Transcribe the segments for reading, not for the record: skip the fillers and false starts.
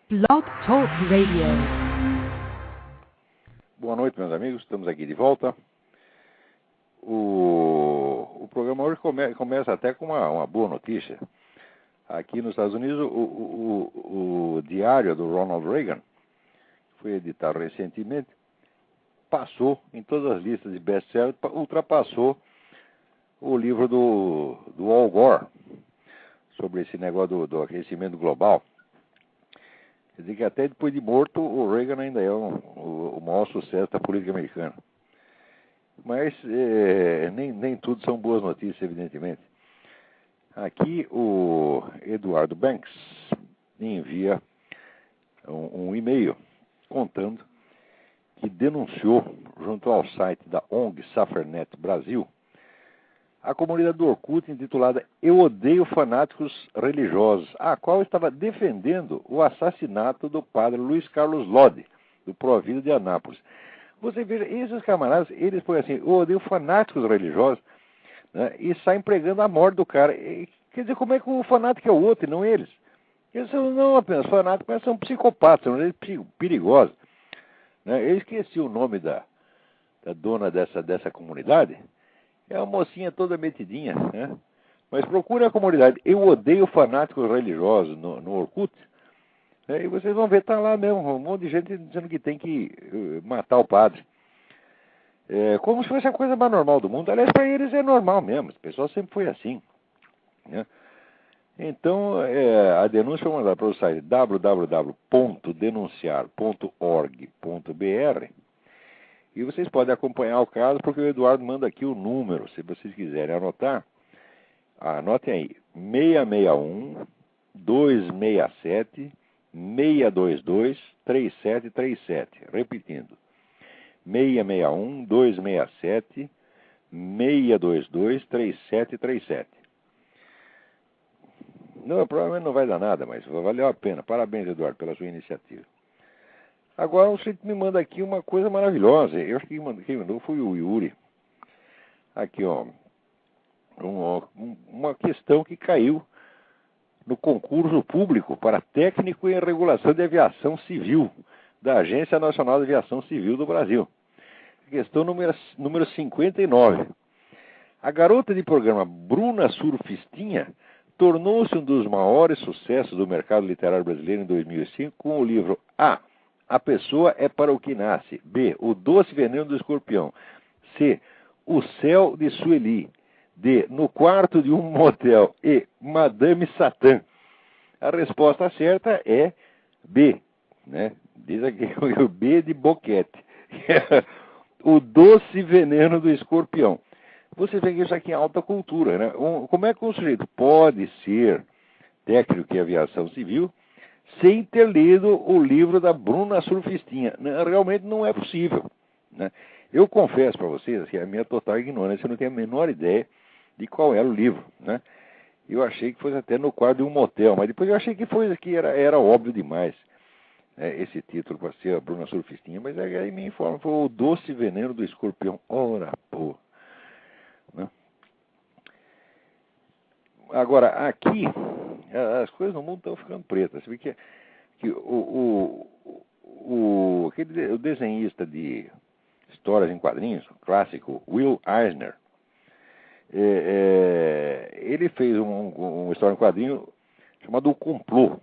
Blog Talk Radio. Boa noite, meus amigos. Estamos aqui de volta. O programa hoje começa até com uma boa notícia. Aqui nos Estados Unidos, o diário do Ronald Reagan, que foi editado recentemente, passou em todas as listas de best-seller, ultrapassou o livro do Al Gore, sobre esse negócio do aquecimento global. Quer dizer que até depois de morto, o Reagan ainda é o maior sucesso da política americana. Mas nem tudo são boas notícias, evidentemente. Aqui o Eduardo Banks envia um e-mail contando que denunciou junto ao site da ONG SufferNet Brasil a comunidade do Orkut intitulada Eu Odeio Fanáticos Religiosos, a qual estava defendendo o assassinato do padre Luiz Carlos Lodi, do Provida de Anápolis. Você veja, esses camaradas, eles põem assim, eu odeio fanáticos religiosos, né, e saem pregando a morte do cara. Quer dizer, como é que o fanático é o outro e não eles? Eles são não apenas fanáticos, mas são psicopatas, são perigosos. Né? Eu esqueci o nome da dona dessa comunidade. É uma mocinha toda metidinha, né? Mas procure a comunidade. Eu odeio fanáticos religiosos no Orkut. Né? E vocês vão ver, tá lá mesmo, um monte de gente dizendo que tem que matar o padre. Como se fosse a coisa mais normal do mundo. Aliás, para eles é normal mesmo. O pessoal sempre foi assim. Né? Então, a denúncia foi mandada para o site www.denunciar.org.br. E vocês podem acompanhar o caso, porque o Eduardo manda aqui o número, se vocês quiserem anotar. Anotem aí, 661-267-622-3737. Repetindo, 661-267-622-3737. Não, provavelmente não vai dar nada, mas valeu a pena. Parabéns, Eduardo, pela sua iniciativa. Agora o site me manda aqui uma coisa maravilhosa. Eu acho que quem mandou foi o Yuri. Aqui, ó. Uma questão que caiu no concurso público para técnico em regulação de aviação civil da Agência Nacional de Aviação Civil do Brasil. Questão número 59. A garota de programa Bruna Surfistinha tornou-se um dos maiores sucessos do mercado literário brasileiro em 2005 com o livro A Pessoa é para o que Nasce. B. O Doce Veneno do Escorpião. C. O Céu de Sueli. D. No Quarto de um Motel. E. Madame Satã. A resposta certa é B. Né? Diz aqui o B de boquete. O Doce Veneno do Escorpião. Você vê que isso aqui é alta cultura. Né? Como é que um sujeito pode ser técnico em aviação civil sem ter lido o livro da Bruna Surfistinha? Realmente não é possível. Né? Eu confesso para vocês que a minha total ignorância, eu não tenho a menor ideia de qual era o livro. Né? Eu achei que fosse até No Quarto de um Motel, mas depois eu achei que era óbvio demais esse título para ser a Bruna Surfistinha, mas aí me informa, foi O Doce Veneno do Escorpião. Ora, pô. Né? Agora, aqui, as coisas no mundo estão ficando pretas. Você vê que o desenhista de histórias em quadrinhos, clássico, Will Eisner, ele fez uma história em quadrinho chamada O Complô,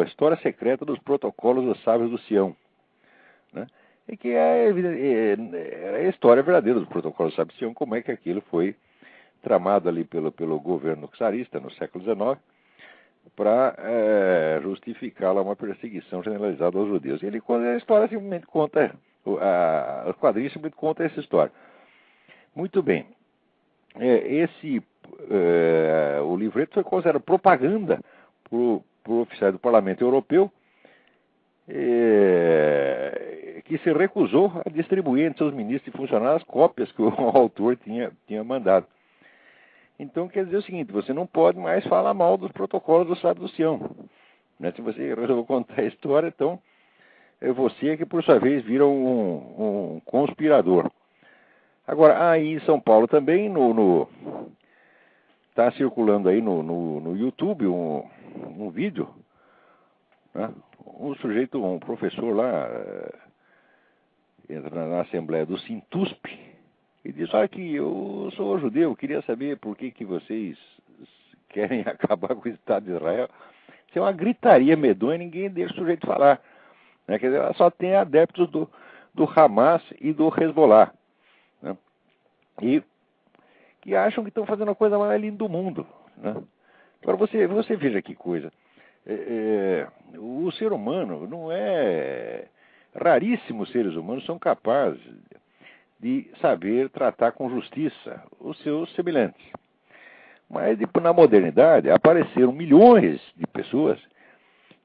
a história secreta dos protocolos dos sábios do Sião. Né? E que é a história verdadeira dos protocolos dos sábios do Sião, como é que aquilo foi tramado ali pelo governo czarista no século XIX, para justificar lá uma perseguição generalizada aos judeus. Ele conta a história, simplesmente conta, os quadrinhos simplesmente contam essa história. Muito bem. O livreto foi considerado propaganda por oficiais do Parlamento Europeu, que se recusou a distribuir entre seus ministros e funcionários as cópias que o autor tinha mandado. Então quer dizer o seguinte, você não pode mais falar mal dos protocolos do sábio do Sião. Né? Se você resolveu contar a história, então é você que por sua vez vira um conspirador. Agora, aí em São Paulo também, está circulando aí no YouTube um vídeo, né? um sujeito, um professor lá, entra na Assembleia do Sintusp e diz, olha que eu sou judeu, queria saber por que vocês querem acabar com o Estado de Israel. Isso é uma gritaria medonha, ninguém deixa o sujeito falar. Né? Quer dizer, ela só tem adeptos do Hamas e do Hezbollah. Né? E que acham que estão fazendo a coisa mais linda do mundo. Né? Agora você veja que coisa. O ser humano não é... Raríssimos seres humanos são capazes de saber tratar com justiça os seus semelhantes. Mas na modernidade apareceram milhões de pessoas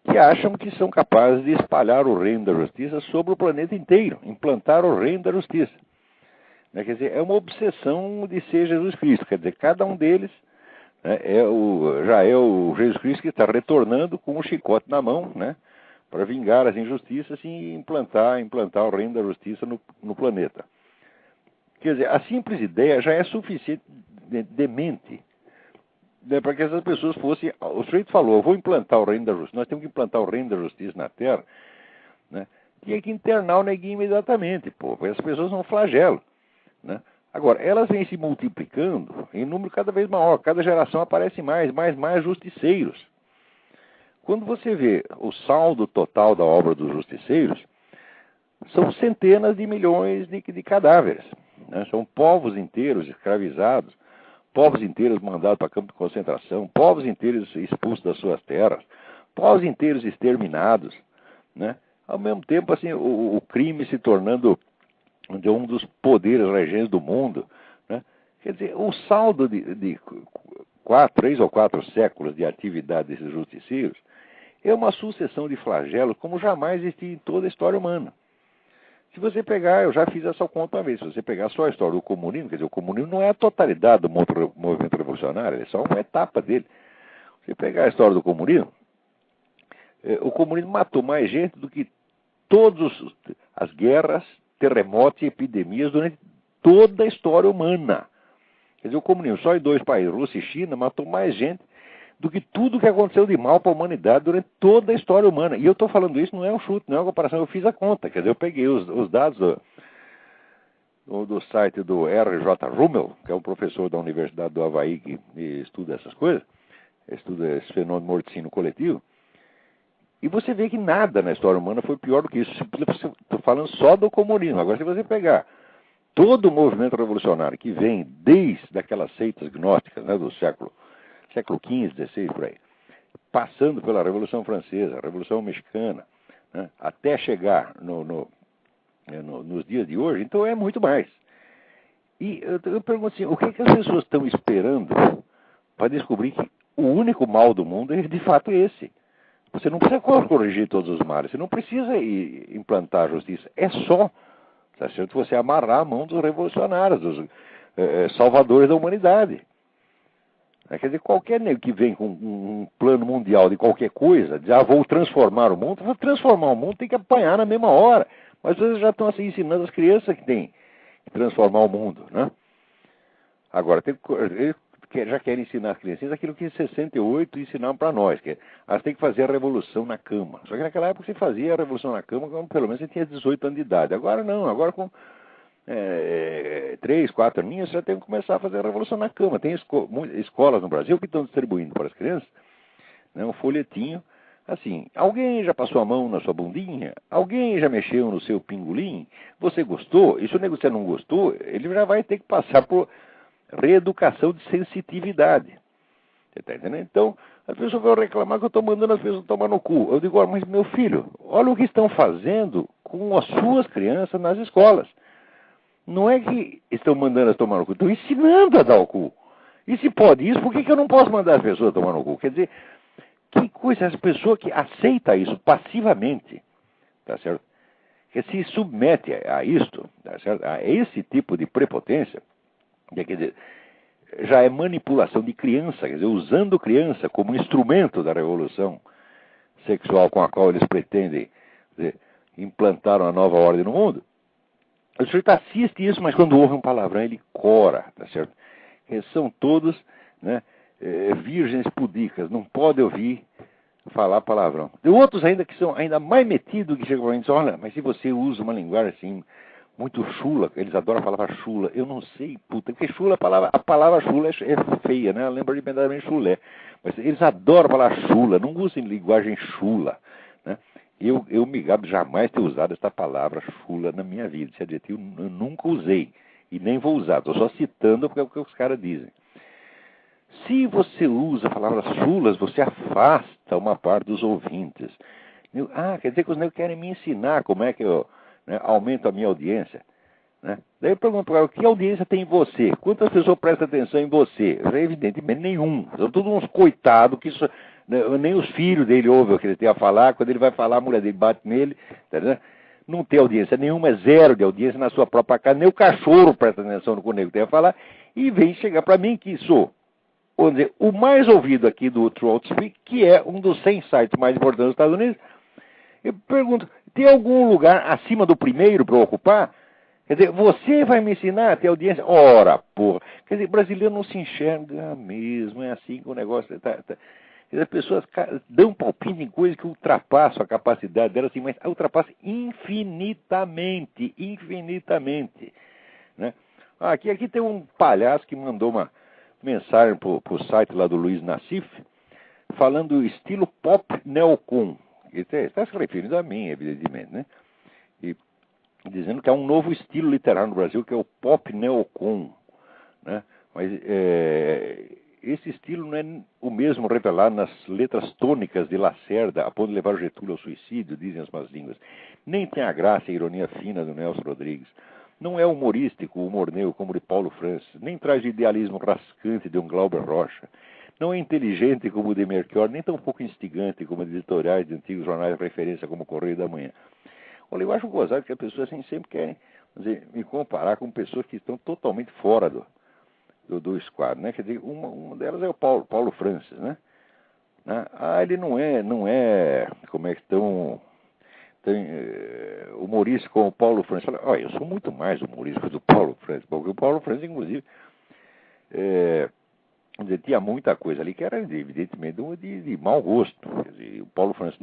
que acham que são capazes de espalhar o reino da justiça sobre o planeta inteiro, implantar o reino da justiça. Quer dizer, é uma obsessão de ser Jesus Cristo. Quer dizer, cada um deles, né, já é o Jesus Cristo que está retornando com um chicote na mão, né, para vingar as injustiças e implantar o reino da justiça no planeta. Quer dizer, a simples ideia já é suficiente demente, né, para que essas pessoas fossem... O sujeito falou, eu vou implantar o reino da justiça, nós temos que implantar o reino da justiça na Terra, né, tinha que internar o neguinho imediatamente, porque as pessoas são um flagelo. Né? Agora, elas vêm se multiplicando em número cada vez maior, cada geração aparece mais justiceiros. Quando você vê o saldo total da obra dos justiceiros, são centenas de milhões de cadáveres. Né? São povos inteiros escravizados, povos inteiros mandados para campo de concentração, povos inteiros expulsos das suas terras, povos inteiros exterminados. Né? Ao mesmo tempo, assim, o crime se tornando um dos poderes regentes do mundo. Né? Quer dizer, o saldo de 3 ou 4 séculos de atividade desses justiceiros é uma sucessão de flagelos como jamais existiu em toda a história humana. Se você pegar, eu já fiz essa conta uma vez, se você pegar só a história do comunismo, quer dizer, o comunismo não é a totalidade do movimento revolucionário, ele é só uma etapa dele. Se você pegar a história do comunismo, o comunismo matou mais gente do que todas as guerras, terremotos e epidemias durante toda a história humana. Quer dizer, o comunismo só em 2 países, Rússia e China, matou mais gente do que tudo que aconteceu de mal para a humanidade durante toda a história humana. E eu estou falando isso, não é um chute, não é uma comparação, eu fiz a conta. Quer dizer, eu peguei os dados do site do R.J. Rummel, que é um professor da Universidade do Havaí que estuda essas coisas, estuda esse fenômeno morticínio coletivo, e você vê que nada na história humana foi pior do que isso. Estou falando só do comunismo. Agora, se você pegar todo o movimento revolucionário que vem desde aquelas seitas gnósticas, né, do século XV, XVI, por aí, passando pela Revolução Francesa, a Revolução Mexicana, né, até chegar nos dias de hoje, então é muito mais. E eu pergunto assim, o que as pessoas estão esperando para descobrir que o único mal do mundo é de fato esse? Você não precisa corrigir todos os males, você não precisa implantar a justiça. É só, tá certo, você amarrar a mão dos revolucionários, dos salvadores da humanidade. Quer dizer, qualquer nego que vem com um plano mundial de qualquer coisa, já vou transformar o mundo, tem que apanhar na mesma hora. Mas vocês já estão assim ensinando as crianças que tem que transformar o mundo, né? Agora, eles já querem ensinar as crianças aquilo que em 68 ensinaram para nós, que elas têm que fazer a revolução na cama. Só que naquela época você fazia a revolução na cama quando pelo menos você tinha 18 anos de idade. Agora não, agora com 3, 4 aninhos você já tem que começar a fazer a revolução na cama. Tem escolas no Brasil que estão distribuindo para as crianças, né, um folhetinho assim: alguém já passou a mão na sua bundinha? Alguém já mexeu no seu pingolim? Você gostou? E se o nego você não gostou, ele já vai ter que passar por reeducação de sensitividade. Você está entendendo? Então, as pessoas vão reclamar que eu estou mandando as pessoas tomar no cu. Eu digo, mas meu filho, olha o que estão fazendo com as suas crianças nas escolas. Não é que estão mandando as tomar no cu, estão ensinando a dar o cu. E se pode isso, por que eu não posso mandar as pessoas tomar no cu? Quer dizer, que coisa, as pessoas que aceitam isso passivamente, tá certo? Que se submete a isto, tá certo? A esse tipo de prepotência, quer dizer, já é manipulação de criança, quer dizer, usando criança como instrumento da revolução sexual com a qual eles pretendem, dizer, implantar uma nova ordem no mundo. O sujeito assiste isso, mas quando ouve um palavrão ele cora, tá certo? Eles são todos, né, virgens pudicas, não pode ouvir falar palavrão. Tem outros ainda que são ainda mais metidos, que chegam pra mim e dizem, olha, mas se você usa uma linguagem assim, muito chula, eles adoram a palavra chula. Eu não sei, puta, porque chula, a palavra chula é feia, né? Lembra de chulé. Mas eles adoram a palavra chula, não usem linguagem chula, né? Eu me gabo de jamais ter usado essa palavra chula na minha vida. Esse adjetivo eu nunca usei. E nem vou usar. Estou só citando porque é o que os caras dizem. Se você usa palavras chulas, você afasta uma parte dos ouvintes. Quer dizer que os negros querem me ensinar como é que eu, né, aumento a minha audiência. Né? Daí eu pergunto para ela, que audiência tem em você? Quantas pessoas prestam atenção em você? Evidentemente nenhum. São todos uns coitados que isso, nem os filhos dele ouvem o que ele tem a falar. Quando ele vai falar, a mulher dele bate nele. Tá, não tem audiência nenhuma, é zero de audiência na sua própria casa. Nem o cachorro presta atenção no que o negro tem a falar. E vem chegar para mim que sou, vamos dizer, o mais ouvido aqui do Throat Speak, que é um dos 100 sites mais importantes dos Estados Unidos. Eu pergunto, tem algum lugar acima do primeiro para eu ocupar? Quer dizer, você vai me ensinar a ter audiência? Ora, porra. Quer dizer, brasileiro não se enxerga mesmo, é assim que o negócio tá. As pessoas dão palpite em coisas que ultrapassam a capacidade delas, assim, mas ultrapassam infinitamente, né? Aqui tem um palhaço que mandou uma mensagem pro site lá do Luiz Nassif, falando do estilo pop neocon. Está se referindo a mim, evidentemente, né? E dizendo que há um novo estilo literário no Brasil, que é o pop neocon, né? Mas esse estilo não é o mesmo revelado nas letras tônicas de Lacerda, a ponto de levar o Getúlio ao suicídio, dizem as más línguas. Nem tem a graça e a ironia fina do Nelson Rodrigues. Não é humorístico o humor negro como o de Paulo Francis, nem traz de idealismo rascante de um Glauber Rocha. Não é inteligente como o de Melchior, nem tão pouco instigante como editoriais de antigos jornais de referência como o Correio da Manhã. Olha, eu acho gozado que as pessoas assim, sempre querem me comparar com pessoas que estão totalmente fora do esquadro, né? Quer dizer, uma delas é o Paulo Francis, né? Ele não é, como é que estão, humorista como o Paulo Francis. Olha, eu sou muito mais humorista do Paulo Francis, porque o Paulo Francis, inclusive, tinha muita coisa ali que era, evidentemente, de mau gosto. Quer dizer, o Paulo Francis,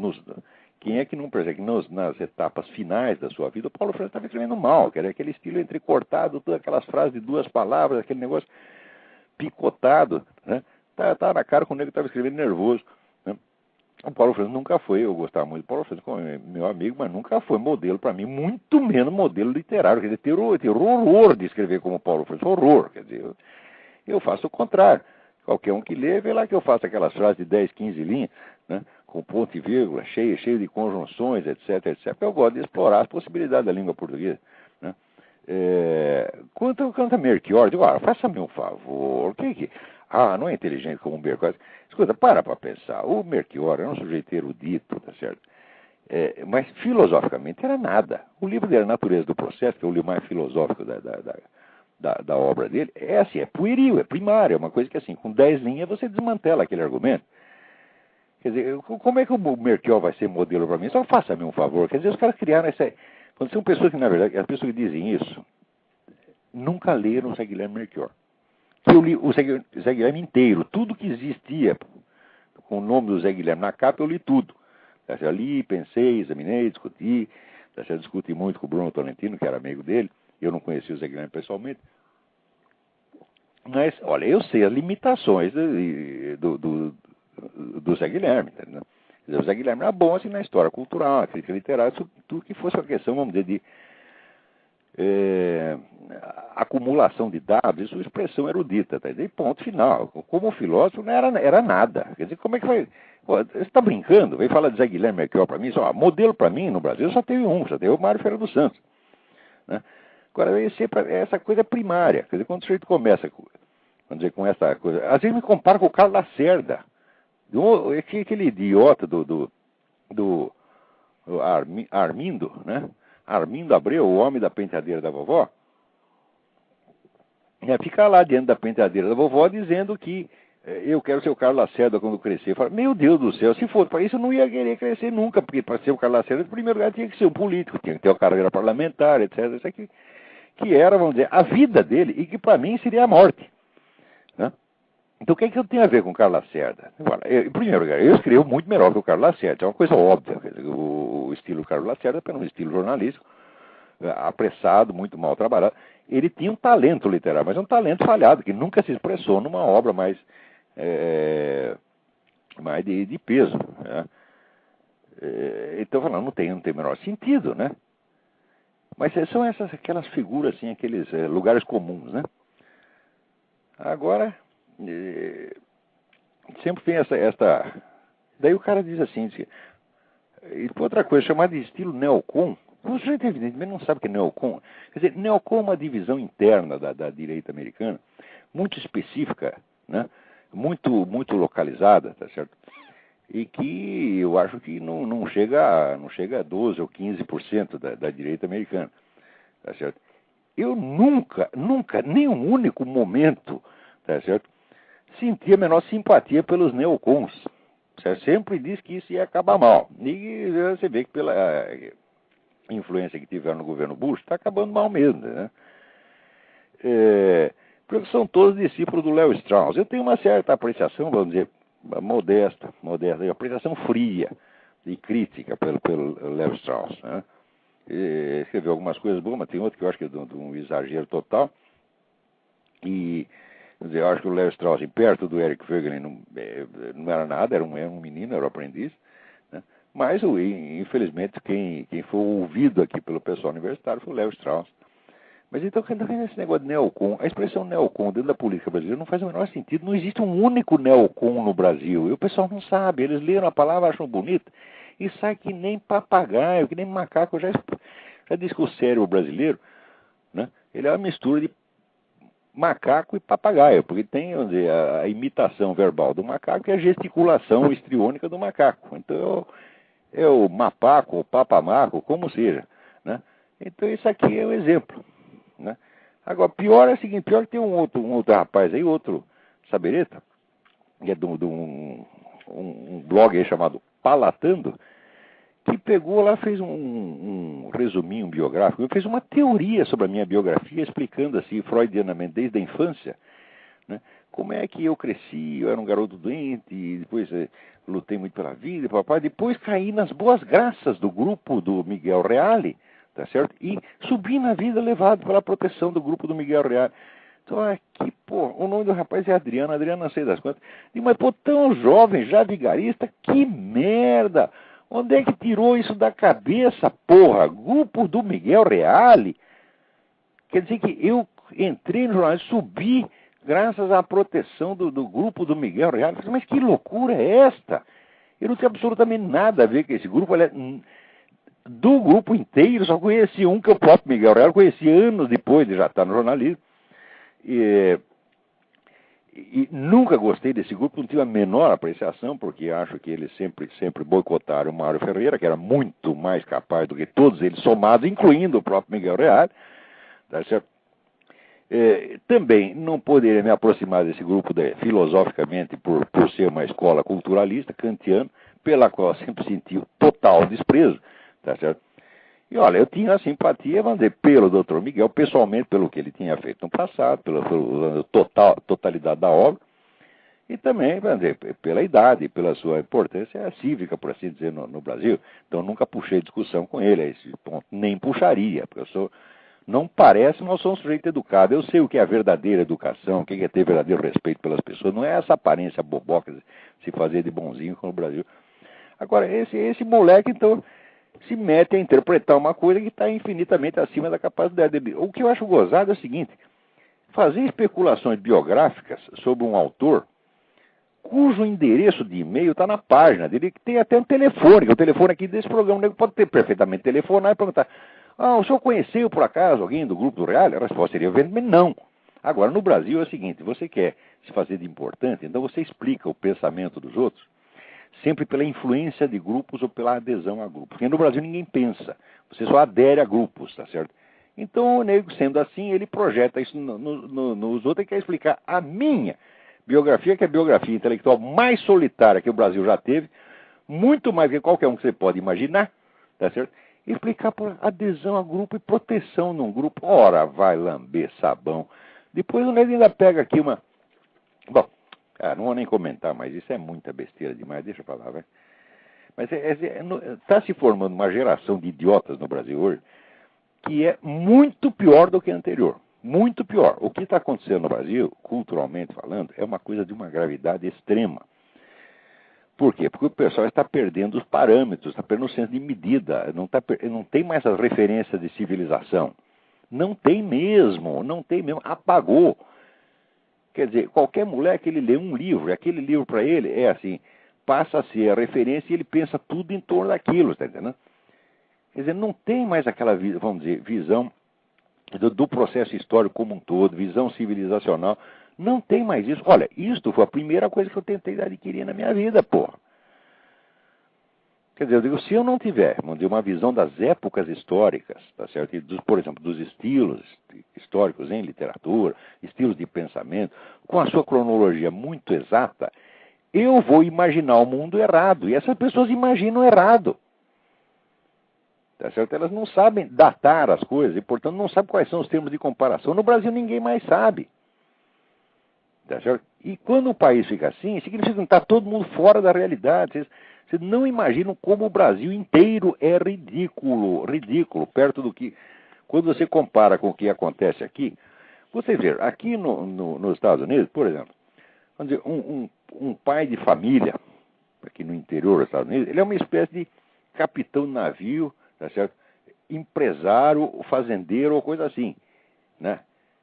quem é que não percebe que nas etapas finais da sua vida, o Paulo Francis estava escrevendo mal, que era aquele estilo entrecortado, todas aquelas frases de duas palavras, aquele negócio picotado, né? Tá na cara com o negro que estava escrevendo nervoso, né? O Paulo Francis nunca foi, eu gostava muito do Paulo Francis como meu amigo, mas nunca foi modelo para mim, muito menos modelo literário. Quer dizer, ter horror de escrever como o Paulo Francis, horror. Quer dizer, eu faço o contrário. Qualquer um que lê, vê lá que eu faço aquelas frases de 10, 15 linhas, né? Com ponto e vírgula, cheio de conjunções, etc. Eu gosto de explorar as possibilidades da língua portuguesa, né? Quanto a Melchior, digo, faça-me um favor, não é inteligente como o Melchior. Escuta, para pensar, o Melchior era um sujeito erudito, tá certo? Mas filosoficamente era nada. O livro dele, A Natureza do Processo, que é o livro mais filosófico da obra dele, é pueril, é primário, é uma coisa que assim, com 10 linhas você desmantela aquele argumento. Quer dizer, como é que o Melchior vai ser modelo para mim? Só faça-me um favor. Quer dizer, os caras criaram essa... Quando são pessoas que, na verdade, as pessoas que dizem isso, nunca leram o Zé Guilherme Melchior. Eu li o Zé Guilherme inteiro, tudo que existia com o nome do Zé Guilherme na capa, eu li tudo. Eu li, pensei, examinei, discuti. Discuti muito com o Bruno Tolentino, que era amigo dele. Eu não conhecia o Zé Guilherme pessoalmente. Mas, olha, eu sei as limitações do Zé Guilherme. Entendeu? O Zé Guilherme era bom assim, na história cultural, na crítica literária, tudo que fosse uma questão, vamos dizer, de acumulação de dados, e sua expressão erudita. Tá? E ponto final. Como filósofo, não era nada. Quer dizer, como é que vai... Você está brincando? Vem falar de Zé Guilherme Melchior para mim? Modelo para mim, no Brasil, só teve o Mário Ferreira dos Santos. Né? Agora, essa coisa primária. Quer dizer, quando o sujeito começa com essa coisa... Às vezes me compara com o Carlos Lacerda. Aquele idiota do Armindo, né? Armindo Abreu, o homem da penteadeira da vovó. Fica lá diante da penteadeira da vovó dizendo que eu quero ser o Carlos Lacerda quando crescer. Fala, meu Deus do céu, se for para isso eu não ia querer crescer nunca, porque para ser o Carlos Lacerda, em primeiro lugar, tinha que ser um político, tinha que ter uma carreira parlamentar, etc. Isso aqui, que era, vamos dizer, a vida dele e que para mim seria a morte. Né? Então, o que é que eu tenho a ver com o Carlos Lacerda? Em primeiro lugar, eu escrevo muito melhor que o Carlos Lacerda. É uma coisa óbvia. O estilo do Carlos Lacerda é um estilo jornalístico, apressado, muito mal trabalhado. Ele tinha um talento literário, mas um talento falhado, que nunca se expressou numa obra mais de peso. Né? Então, falando, não tem o menor sentido, né? Mas são aquelas figuras, assim, aqueles lugares comuns, né? Agora, sempre tem esta... Daí o cara diz assim, e outra coisa, chamada de estilo neocon. O sujeito evidentemente não sabe o que é neocon. Quer dizer, neocon é uma divisão interna da direita americana, muito específica, né? Muito localizada, tá certo? E que eu acho que não chega a 12 ou 15% da direita americana, tá certo? Eu nunca, nem um único momento, tá certo, senti a menor simpatia pelos neocons. Você sempre diz que isso ia acabar mal. E você vê que pela influência que tiveram no governo Bush, está acabando mal mesmo, né? Porque são todos discípulos do Léo Strauss. Eu tenho uma certa apreciação, vamos dizer, modesta, apreciação fria e crítica pelo Léo Strauss, né? Escreveu algumas coisas boas, mas tem outra que eu acho que é de um exagero total. E eu acho que o Léo Strauss, perto do Eric Voegelin, não era nada, era um menino, era um aprendiz. Né? Mas, infelizmente, quem foi ouvido aqui pelo pessoal universitário foi o Léo Strauss. Mas então, esse negócio de neocon, a expressão neocon dentro da política brasileira não faz o menor sentido. Não existe um único neocon no Brasil. E o pessoal não sabe. Eles leram a palavra, acham bonita e sai que nem papagaio, que nem macaco. Eu já disse que o cérebro brasileiro, né, ele é uma mistura de macaco e papagaio, porque tem, vamos dizer, a imitação verbal do macaco e a gesticulação histriônica do macaco. Então, é o mapaco, o papamaco, como seja, né? Então, isso aqui é o exemplo, né? Agora, pior é o seguinte, pior que tem um outro rapaz aí, outro sabereta, que é de um blog aí chamado Palatando, que pegou lá, fez um resuminho biográfico, fez uma teoria sobre a minha biografia, explicando assim, freudianamente, desde a infância, né, como é que eu cresci, eu era um garoto doente, e depois lutei muito pela vida, papai, depois caí nas boas graças do grupo do Miguel Reale, tá certo? E subi na vida levado pela proteção do grupo do Miguel Reale. Então, aqui, pô, o nome do rapaz é Adriano não sei das quantas. Mas, pô, tão jovem, já vigarista, que merda! Onde é que tirou isso da cabeça, porra? Grupo do Miguel Reale? Quer dizer que eu entrei no jornal, subi graças à proteção do grupo do Miguel Reale. Mas que loucura é esta? Eu não tenho absolutamente nada a ver com esse grupo. Olha, do grupo inteiro, só conheci um, que é o próprio Miguel Reale, conheci anos depois de já estar no jornalismo. E nunca gostei desse grupo, não tive a menor apreciação, porque acho que eles sempre boicotaram o Mário Ferreira, que era muito mais capaz do que todos eles somados, incluindo o próprio Miguel Reale. Tá certo? Também não poderia me aproximar desse grupo filosoficamente por ser uma escola culturalista, kantiana, pela qual eu sempre senti o total desprezo. Tá certo? E olha, eu tinha simpatia, vamos dizer, pelo Dr. Miguel, pessoalmente, pelo que ele tinha feito no passado, pela totalidade da obra, e também, vamos dizer, pela idade, pela sua importância cívica, por assim dizer, no Brasil. Então, nunca puxei discussão com ele a esse ponto, nem puxaria, porque não parece, nós somos um sujeito educado. Eu sei o que é a verdadeira educação, o que é ter verdadeiro respeito pelas pessoas, não é essa aparência boboca de se fazer de bonzinho como no Brasil. Agora, esse moleque, então, se mete a interpretar uma coisa que está infinitamente acima da capacidade dele. O que eu acho gozado é o seguinte: fazer especulações biográficas sobre um autor cujo endereço de e-mail está na página dele, que tem até um telefone, que é o telefone aqui desse programa, ele pode ter perfeitamente telefonar e perguntar: o senhor conheceu por acaso alguém do grupo do Reale? A resposta seria evidentemente não. Agora, no Brasil é o seguinte: você quer se fazer de importante, então você explica o pensamento dos outros sempre pela influência de grupos ou pela adesão a grupos. Porque no Brasil ninguém pensa, você só adere a grupos, tá certo? Então o nego, sendo assim, ele projeta isso nos outros e quer explicar a minha biografia, que é a biografia intelectual mais solitária que o Brasil já teve, muito mais que qualquer um que você pode imaginar, tá certo? E explicar por adesão a grupo e proteção num grupo. Ora, vai lamber sabão. Depois o nego ainda pega aqui uma... Bom, não vou nem comentar, mas isso é muita besteira demais, deixa eu falar, vai. Mas está se formando uma geração de idiotas no Brasil hoje que é muito pior do que a anterior. Muito pior. O que está acontecendo no Brasil, culturalmente falando, é uma coisa de uma gravidade extrema. Por quê? Porque o pessoal está perdendo os parâmetros, está perdendo o senso de medida, não tem mais as referências de civilização. Não tem mesmo, apagou. Quer dizer, qualquer moleque, ele lê um livro, e aquele livro para ele é assim, passa a ser a referência e ele pensa tudo em torno daquilo, está entendendo? Quer dizer, não tem mais aquela, vamos dizer, visão do processo histórico como um todo, visão civilizacional. Não tem mais isso. Olha, isto foi a primeira coisa que eu tentei adquirir na minha vida, porra. Quer dizer, eu digo, se eu não tiver, vamos dizer, uma visão das épocas históricas, tá certo? Por exemplo, dos estilos históricos em literatura, estilos de pensamento, com a sua cronologia muito exata, eu vou imaginar o mundo errado. E essas pessoas imaginam errado. Tá certo? Elas não sabem datar as coisas e, portanto, não sabem quais são os termos de comparação. No Brasil, ninguém mais sabe. Tá certo? E quando o país fica assim, significa que está todo mundo fora da realidade. Vocês não imaginam como o Brasil inteiro é ridículo, perto do que... Quando você compara com o que acontece aqui, você vê, aqui nos Estados Unidos, por exemplo, vamos dizer, um pai de família, aqui no interior dos Estados Unidos, ele é uma espécie de capitão de navio, tá certo? Empresário, fazendeiro ou coisa assim, né?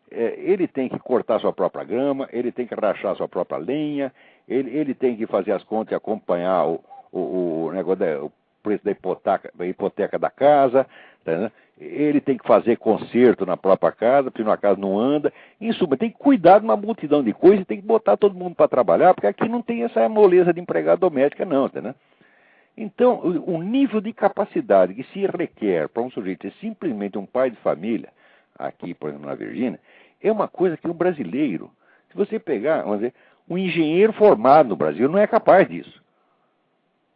Ele tem que cortar sua própria grama, ele tem que rachar sua própria lenha, ele tem que fazer as contas e acompanhar o negócio o preço da hipoteca da casa, tá, né? Ele tem que fazer conserto na própria casa, porque a casa não anda. Em suma, tem que cuidar de uma multidão de coisas e tem que botar todo mundo para trabalhar, porque aqui não tem essa moleza de empregada doméstica, não, tá, né? Então, o nível de capacidade que se requer para um sujeito ser simplesmente um pai de família, aqui, por exemplo, na Virgínia, é uma coisa que o brasileiro, se você pegar, vamos dizer, um engenheiro formado no Brasil não é capaz disso.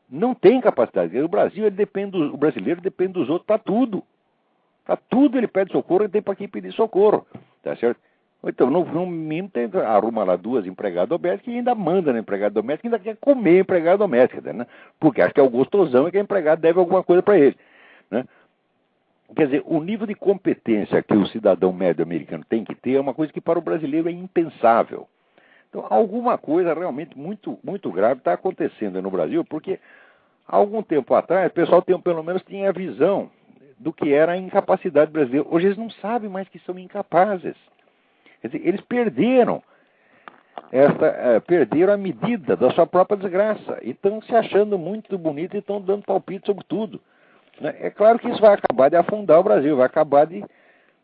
Não tem capacidade. O brasileiro depende dos outros para tudo. Para tudo ele pede socorro e tem para quem pedir socorro. Tá certo? Então, no mínimo, arruma lá 2 empregadas domésticas e ainda manda na empregada doméstica e ainda quer comer a empregada doméstica, né? Porque acha que é o gostosão e que a empregada deve alguma coisa para ele, né? Quer dizer, o nível de competência que o cidadão médio americano tem que ter é uma coisa que para o brasileiro é impensável. Então, alguma coisa realmente muito, muito grave está acontecendo no Brasil, porque há algum tempo atrás o pessoal pelo menos tinha a visão do que era a incapacidade brasileira. Hoje eles não sabem mais que são incapazes. Quer dizer, eles perderam a medida da sua própria desgraça e estão se achando muito bonitos e estão dando palpite sobre tudo. Né? É claro que isso vai acabar de afundar o Brasil, vai acabar de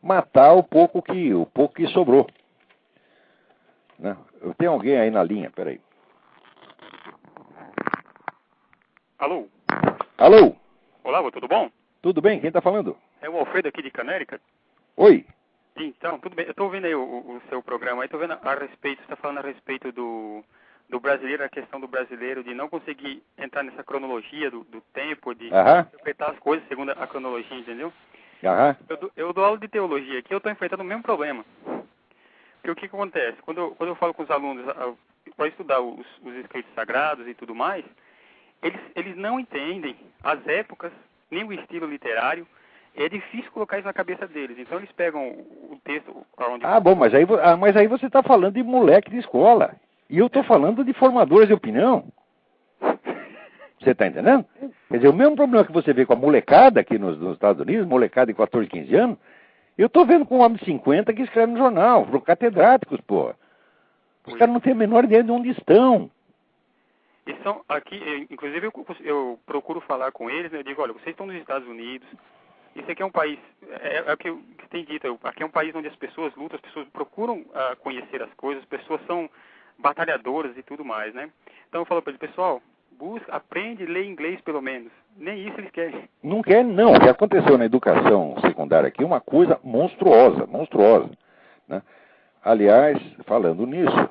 matar o pouco que sobrou. Né? Eu tenho alguém aí na linha, peraí. Alô? Alô? Olá, tudo bom? Tudo bem? Quem está falando? É o Alfredo aqui de Canérica. Oi. Então, tudo bem. Eu estou ouvindo aí o seu programa. Estou vendo a respeito, você está falando a respeito do brasileiro, a questão do brasileiro de não conseguir entrar nessa cronologia do tempo, de interpretar as coisas segundo a cronologia, entendeu? Eu dou aula de teologia aqui, eu estou enfrentando o mesmo problema. Porque o que acontece? Quando eu falo com os alunos para estudar os escritos sagrados e tudo mais, eles não entendem as épocas, nem o estilo literário. É difícil colocar isso na cabeça deles. Então eles pegam o texto onde... Bom, mas aí você está falando de moleque de escola. E eu estou falando de formadores de opinião. Você está entendendo? Quer dizer, o mesmo problema que você vê com a molecada aqui nos Estados Unidos, molecada de 14, 15 anos, eu estou vendo com um homem de 50 que escreve no jornal, catedráticos, pô. Os caras não têm a menor ideia de onde estão. Eles são aqui, inclusive eu procuro falar com eles, né? Eu digo, olha, vocês estão nos Estados Unidos, isso aqui é um país, é o que tem dito, aqui é um país onde as pessoas lutam, as pessoas procuram conhecer as coisas, as pessoas são batalhadoras e tudo mais, né? Então eu falo para eles, pessoal, aprende a ler inglês pelo menos. Nem isso eles querem. Não querem, não. O que aconteceu na educação secundária aqui é uma coisa monstruosa, né? Aliás, falando nisso,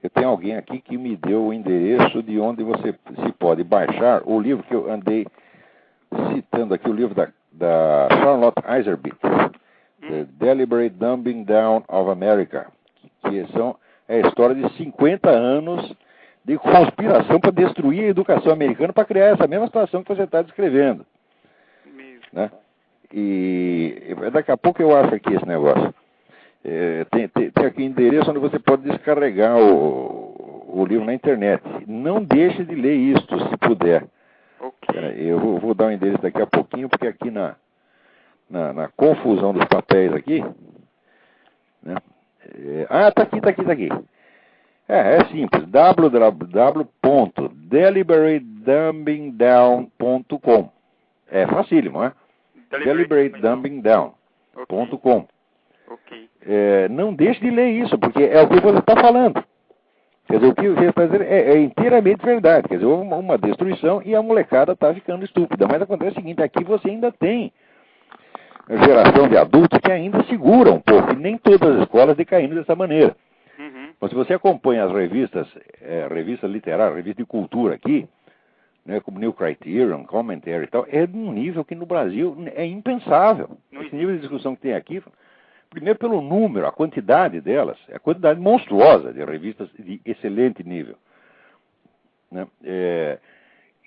eu tenho alguém aqui que me deu o endereço de onde você se pode baixar o livro que eu andei citando aqui, o livro da Charlotte Iserbyt, The Deliberate Dumbing Down of America, que é a história de 50 anos de conspiração para destruir a educação americana para criar essa mesma situação que você está descrevendo. Né? E daqui a pouco eu acho aqui esse negócio. Tem aqui endereço onde você pode descarregar o livro na internet. Não deixe de ler isto, se puder. Okay. Eu vou dar o endereço daqui a pouquinho, porque aqui na confusão dos papéis aqui... Né? Tá aqui. É simples, www.deliberatedumbingdown.com. É facílimo, né? Deliberatedumbingdown.com. Ok. Não deixe de ler isso, porque é o que você está falando. Quer dizer, o que você está dizendo é inteiramente verdade. Quer dizer, houve uma destruição e a molecada está ficando estúpida. Mas acontece o seguinte, aqui você ainda tem geração de adultos que ainda segura um pouco, e nem todas as escolas decaindo dessa maneira. Mas se você acompanha as revistas literárias, revistas de cultura aqui, né, como New Criterion, Commentary e tal, é de um nível que no Brasil é impensável. Esse nível de discussão que tem aqui, primeiro pelo número, a quantidade delas, é a quantidade monstruosa de revistas de excelente nível. Né?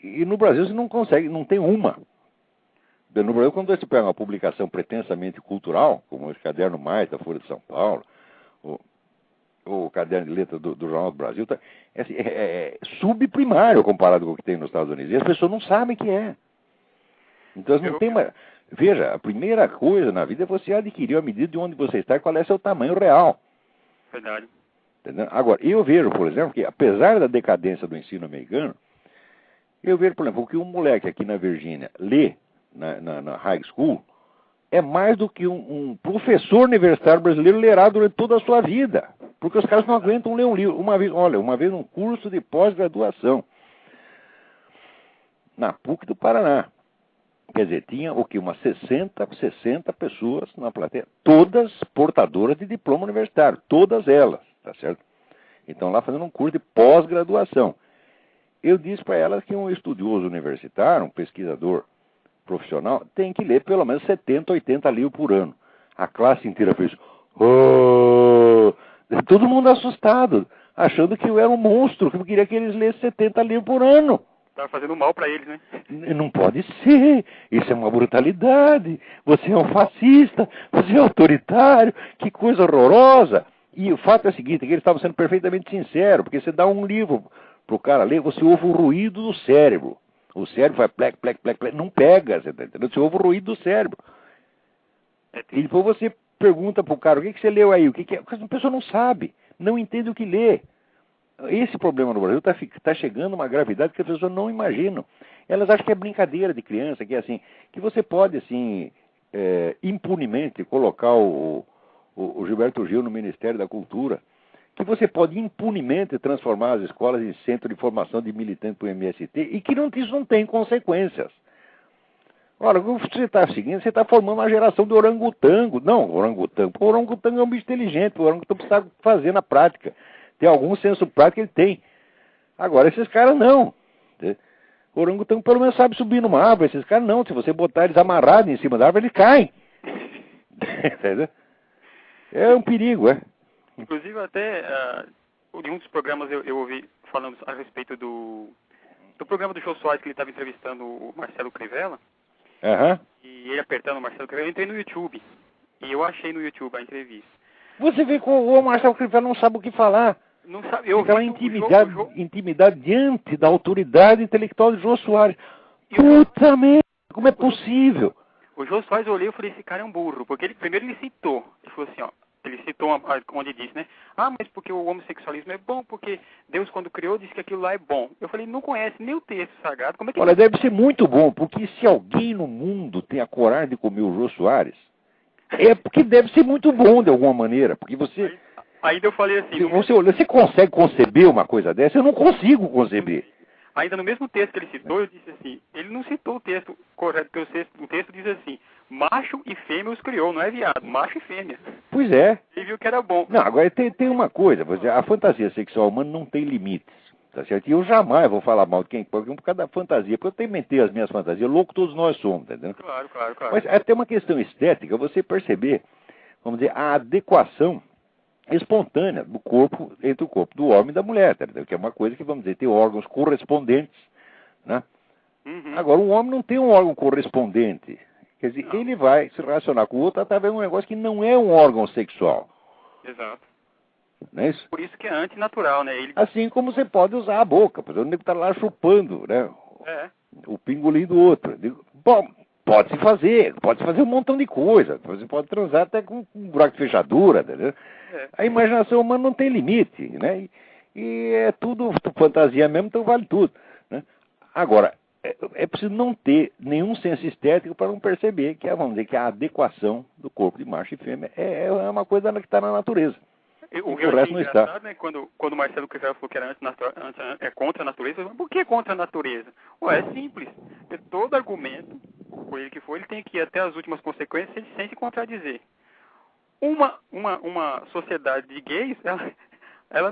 E no Brasil você não consegue, não tem uma. No Brasil, quando você pega uma publicação pretensamente cultural, como esse Caderno Mais da Folha de São Paulo, o Caderno de Letras do Jornal do Brasil, é subprimário comparado com o que tem nos Estados Unidos. E as pessoas não sabem o que é. Então, não tem uma... Veja, a primeira coisa na vida é você adquirir a medida de onde você está e qual é seu tamanho real. Verdade. Entendeu? Agora, eu vejo, por exemplo, que apesar da decadência do ensino americano, eu vejo, por exemplo, que um moleque aqui na Virgínia lê na high school é mais do que um professor universitário brasileiro lerá durante toda a sua vida. Porque os caras não aguentam ler um livro. Uma vez num curso de pós-graduação na PUC do Paraná. Quer dizer, tinha o que? Umas 60 pessoas na plateia, todas portadoras de diploma universitário, todas elas, tá certo? Então lá fazendo um curso de pós-graduação. Eu disse para elas que um estudioso universitário, um pesquisador profissional, tem que ler pelo menos 70, 80 livros por ano. A classe inteira fez... Oh! Todo mundo assustado, achando que eu era um monstro, que eu queria que eles lessem 70 livros por ano. Estava fazendo mal para eles, né? Não pode ser. Isso é uma brutalidade. Você é um fascista, você é autoritário, que coisa horrorosa. E o fato é o seguinte, que eles estavam sendo perfeitamente sinceros, porque você dá um livro para o cara ler, você ouve o ruído do cérebro. O cérebro vai plec, plec, plec, plec, não pega, você está entendendo? Você ouve o ruído do cérebro. E depois você pergunta para o cara, o que você leu aí? O que é? Porque a pessoa não sabe, não entende o que lê. Esse problema no Brasil está chegando a uma gravidade que as pessoas não imaginam. Elas acham que é brincadeira de criança, que é assim, que você pode, assim, impunemente colocar o Gilberto Gil no Ministério da Cultura, que você pode impunemente transformar as escolas em centro de formação de militantes para o MST e que isso não tem consequências. Ora, o que você está seguindo, você está formando uma geração de orangotango. Não, orangotango. O orangotango é um bicho inteligente, o orangotango precisa fazer na prática. Tem algum senso prático, ele tem. Agora, esses caras não. O orangotango pelo menos sabe subir numa árvore, esses caras não. Se você botar eles amarrados em cima da árvore, eles caem. É um perigo, é. Inclusive, até em um dos programas eu ouvi falando a respeito do programa do Jô Soares, que ele estava entrevistando o Marcelo Crivella. Uhum. E ele apertando o Marcelo Crivella. Eu entrei no YouTube. E eu achei no YouTube a entrevista. Você vê que o Marcelo Crivella não sabe o que falar. Não sabe. Eu aquela intimidade diante da autoridade intelectual de Jô Soares. Puta merda, como é possível? O Jô Soares, eu olhei e falei, esse cara é um burro. Porque primeiro ele citou. Ele falou assim, ó. Ele citou onde disse, né? Ah, mas porque o homossexualismo é bom, porque Deus, quando criou, disse que aquilo lá é bom. Eu falei, não conhece nem o texto sagrado. Como é que Olha, deve ser muito bom, porque se alguém no mundo tem a coragem de comer o Jô Soares, é porque deve ser muito bom de alguma maneira. Porque você... Ainda eu falei assim... Você consegue conceber uma coisa dessa? Eu não consigo conceber. Ainda no mesmo texto que ele citou, eu disse assim, ele não citou o texto correto, porque o texto diz assim, macho e fêmea os criou, não é viado, macho e fêmea. Pois é. Ele viu que era bom. Não, agora tem uma coisa, a fantasia sexual humana não tem limites, tá certo? E eu jamais vou falar mal de quem por causa da fantasia, porque eu também tenho as minhas fantasias, louco todos nós somos, tá entendendo? Claro. Mas até uma questão estética, você perceber, vamos dizer, a adequação espontânea do corpo, entre o corpo do homem e da mulher, entendeu? Que é uma coisa que, vamos dizer, tem órgãos correspondentes, né? Agora, o homem não tem um órgão correspondente. Quer dizer, ele vai se relacionar com o outro através de um negócio que não é um órgão sexual. Exato. Não é isso? Por isso que é antinatural, né? Assim como você pode usar a boca. Por exemplo, o nego está lá chupando, né? O pingolim do outro. Bom, pode-se fazer um montão de coisa. Você pode transar até com um buraco de fechadura, entendeu? A imaginação humana não tem limite, né? E é tudo fantasia mesmo, então vale tudo, né? Agora, é preciso não ter nenhum senso estético para não perceber que, vamos dizer, que a adequação do corpo de macho e fêmea é uma coisa que está na natureza. O resto não está. Né, quando o Marcelo Crivella falou que era é contra a natureza, por que contra a natureza? É simples. Todo argumento, por ele que for, ele tem que ir até as últimas consequências sem se contradizer. Uma sociedade de gays, ela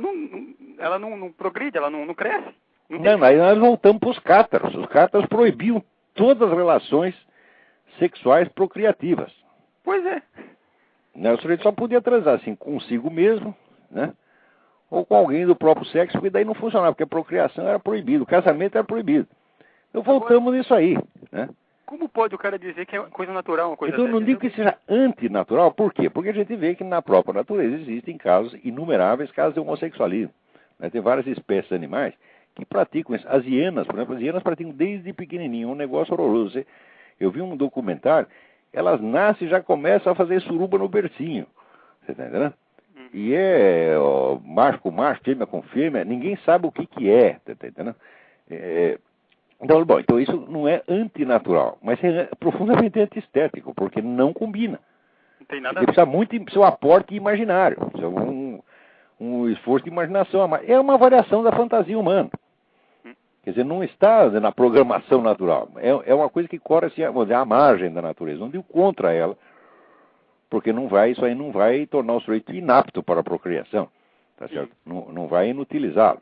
não progride, ela não cresce. Não, aí nós voltamos para os cátaros. Os cátaros proibiam todas as relações sexuais procriativas. Pois é. O sujeito só podia transar assim consigo mesmo, né? Ou com alguém do próprio sexo, porque daí não funcionava, porque a procriação era proibida, o casamento era proibido. Então voltamos nisso aí, né? Como pode o cara dizer que é coisa natural, uma coisa Então eu não digo que seja antinatural, por quê? Porque a gente vê que na própria natureza existem casos, inumeráveis casos de homossexualismo, né? Tem várias espécies de animais que praticam isso. As hienas, por exemplo, as hienas praticam desde pequenininho, um negócio horroroso. Eu vi um documentário, elas nascem e já começam a fazer suruba no bercinho. Você está entendendo? E macho com macho, fêmea com fêmea, ninguém sabe o que é. Tá entendendo? Então isso não é antinatural, mas é profundamente antiestético, porque não combina. Não tem nada. Precisa muito do seu aporte imaginário, precisa um esforço de imaginação. É uma variação da fantasia humana. Quer dizer, não está na programação natural. É uma coisa que corre assim, à margem da natureza. Não digo contra ela, porque isso aí não vai tornar o sujeito inapto para a procriação. Tá certo? Não vai inutilizá-lo.